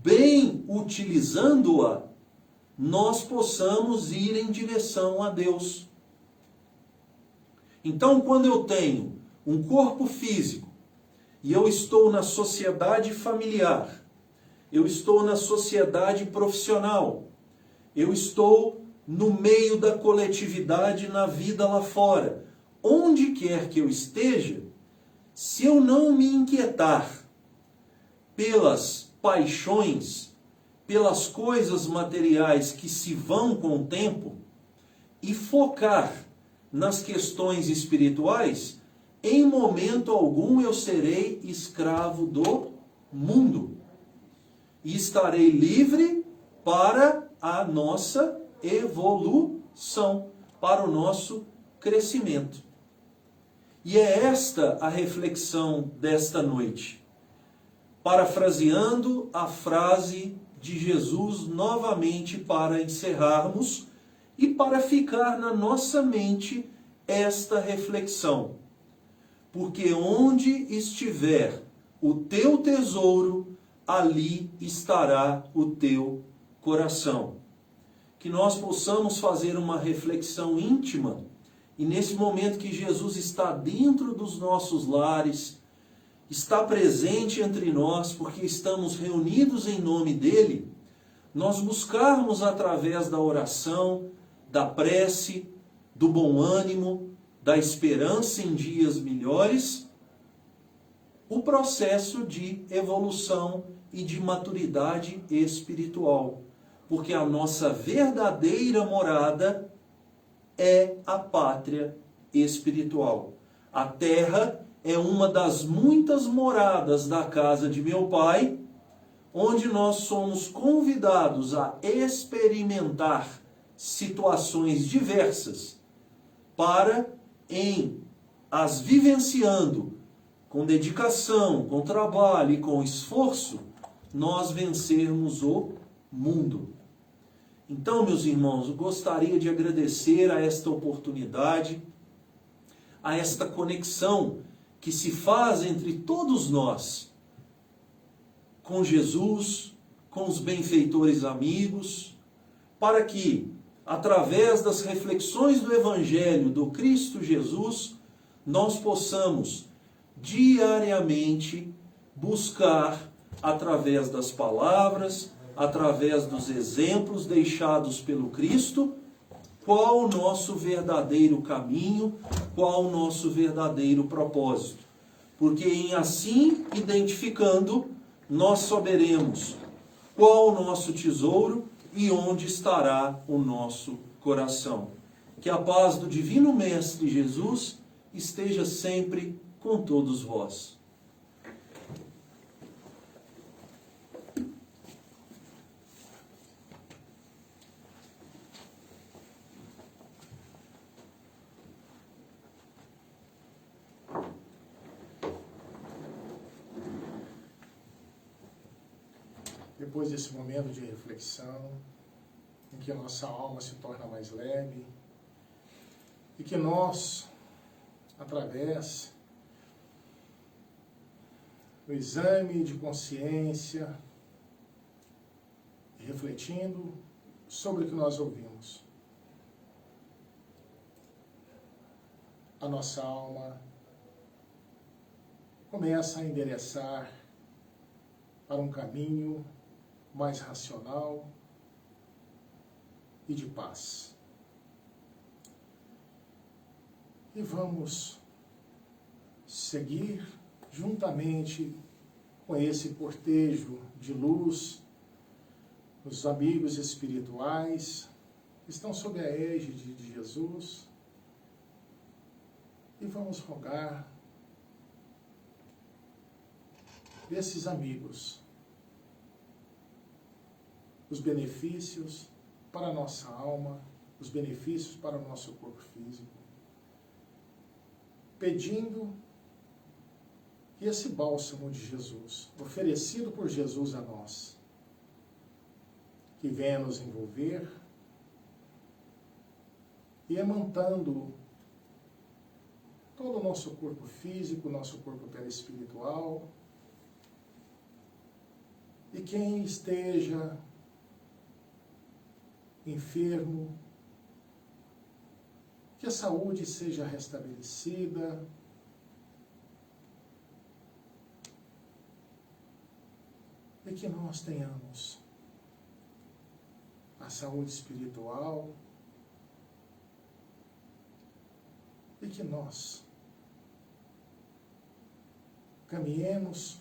Speaker 3: bem utilizando-a, nós possamos ir em direção a Deus. Então, quando eu tenho um corpo físico e eu estou na sociedade familiar, eu estou na sociedade profissional, eu estou no meio da coletividade, na vida lá fora, onde quer que eu esteja, se eu não me inquietar pelas paixões, pelas coisas materiais que se vão com o tempo, e focar nas questões espirituais, em momento algum eu serei escravo do mundo. e estarei livre para a nossa evolução, para o nosso crescimento. E é esta a reflexão desta noite. Parafraseando a frase de Jesus novamente para encerrarmos e para ficar na nossa mente esta reflexão. Porque onde estiver o teu tesouro, ali estará o teu coração. Que nós possamos fazer uma reflexão íntima e nesse momento que Jesus está dentro dos nossos lares, está presente entre nós, porque estamos reunidos em nome dele, nós buscarmos através da oração, da prece, do bom ânimo, da esperança em dias melhores, o processo de evolução e de maturidade espiritual. Porque a nossa verdadeira morada é a pátria espiritual. A terra é uma das muitas moradas da casa de meu Pai, onde nós somos convidados a experimentar situações diversas para, em as vivenciando com dedicação, com trabalho e com esforço, nós vencermos o mundo. Então, meus irmãos, eu gostaria de agradecer a esta oportunidade, a esta conexão que se faz entre todos nós, com Jesus, com os benfeitores amigos, para que, através das reflexões do Evangelho do Cristo Jesus, nós possamos diariamente buscar, através das palavras, através dos exemplos deixados pelo Cristo, qual o nosso verdadeiro caminho, qual o nosso verdadeiro propósito. Porque em assim identificando, nós saberemos qual o nosso tesouro e onde estará o nosso coração. Que a paz do Divino Mestre Jesus esteja sempre com todos vós.
Speaker 1: Depois desse momento de reflexão, em que a nossa alma se torna mais leve, e que nós, através do exame de consciência, refletindo sobre o que nós ouvimos, a nossa alma começa a endereçar para um caminho mais racional e de paz. E vamos seguir juntamente com esse cortejo de luz, os amigos espirituais que estão sob a égide de Jesus, e vamos rogar desses amigos os benefícios para a nossa alma, os benefícios para o nosso corpo físico, pedindo que esse bálsamo de Jesus, oferecido por Jesus a nós, que venha nos envolver e amantando todo o nosso corpo físico, nosso corpo perispiritual, e quem esteja enfermo, que a saúde seja restabelecida, e que nós tenhamos a saúde espiritual, e que nós caminhemos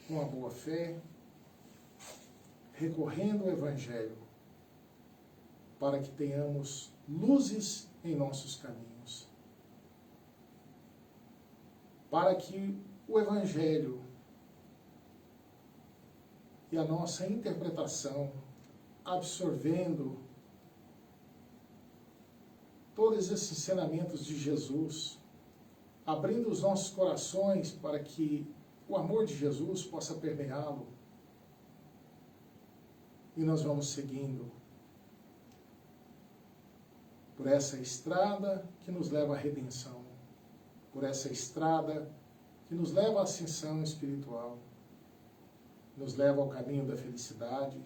Speaker 1: com a boa fé, recorrendo ao Evangelho, para que tenhamos luzes em nossos caminhos, para que o Evangelho e a nossa interpretação, absorvendo todos esses ensinamentos de Jesus, abrindo os nossos corações para que o amor de Jesus possa permeá-lo. E nós vamos seguindo por essa estrada que nos leva à redenção, por essa estrada que nos leva à ascensão espiritual, nos leva ao caminho da felicidade,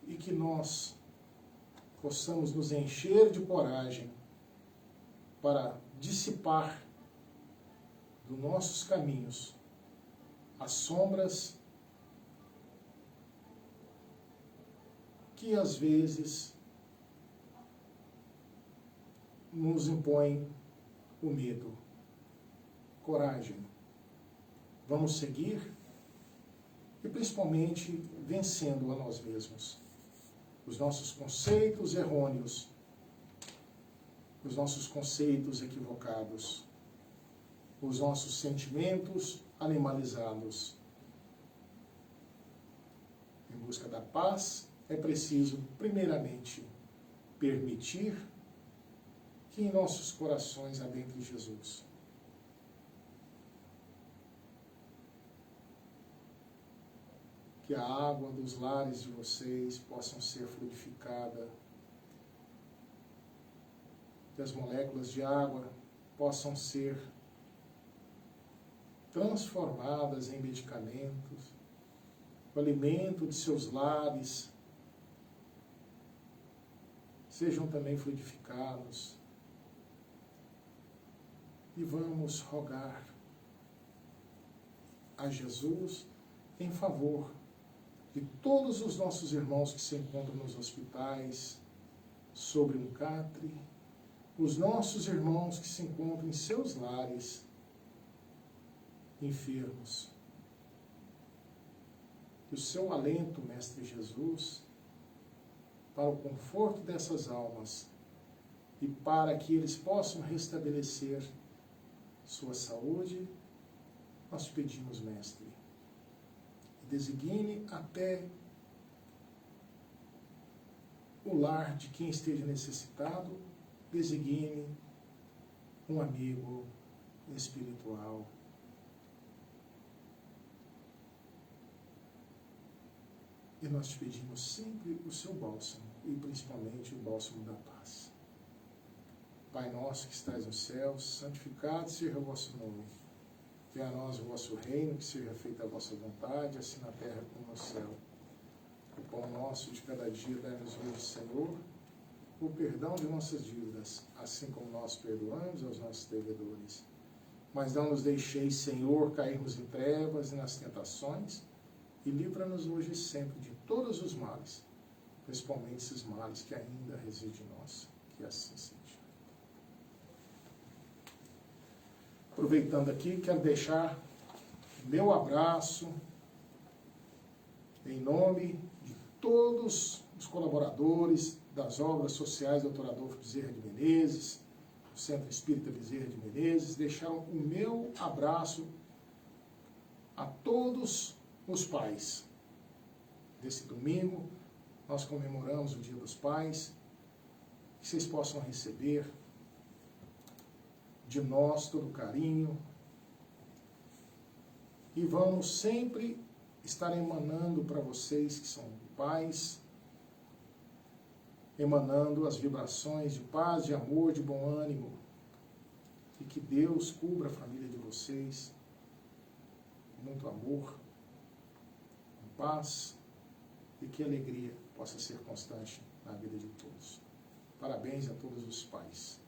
Speaker 1: e que nós possamos nos encher de coragem para dissipar dos nossos caminhos as sombras que às vezes nos impõem o medo. Coragem. Vamos seguir e principalmente vencendo a nós mesmos. Os nossos conceitos errôneos, os nossos conceitos equivocados, os nossos sentimentos animalizados. Em busca da paz, é preciso, primeiramente, permitir que em nossos corações adentre Jesus. Que a água dos lares de vocês possam ser fluidificada, que as moléculas de água possam ser transformadas em medicamentos, o alimento de seus lares sejam também fluidificados. E vamos rogar a Jesus em favor de todos os nossos irmãos que se encontram nos hospitais, sobre um catre, os nossos irmãos que se encontram em seus lares, enfermos. Que o seu alento, Mestre Jesus, para o conforto dessas almas e para que eles possam restabelecer sua saúde, nós te pedimos, Mestre, designe até o lar de quem esteja necessitado, designe um amigo espiritual. E nós te pedimos sempre o seu bálsamo, e principalmente o bálsamo da paz. Pai nosso que estais nos céus, santificado seja o vosso nome. Venha a nós o vosso reino, que seja feita a vossa vontade, assim na terra como no céu. O pão nosso de cada dia dai-nos hoje, Senhor, o perdão de nossas dívidas, assim como nós perdoamos aos nossos devedores. Mas não nos deixeis, Senhor, cairmos em trevas e nas tentações, e livra-nos hoje sempre de todos os males, principalmente esses males que ainda residem em nós. Que assim seja. Aproveitando aqui, quero deixar meu abraço em nome de todos os colaboradores das obras sociais do Dr. Adolfo Bezerra de Menezes, do Centro Espírita Bezerra de Menezes, deixar o meu abraço a todos os pais. Desse domingo, nós comemoramos o Dia dos Pais, que vocês possam receber de nós todo o carinho, e vamos sempre estar emanando para vocês que são pais, emanando as vibrações de paz, de amor, de bom ânimo, e que Deus cubra a família de vocês com muito amor, com paz, e que a alegria possa ser constante na vida de todos. Parabéns a todos os pais.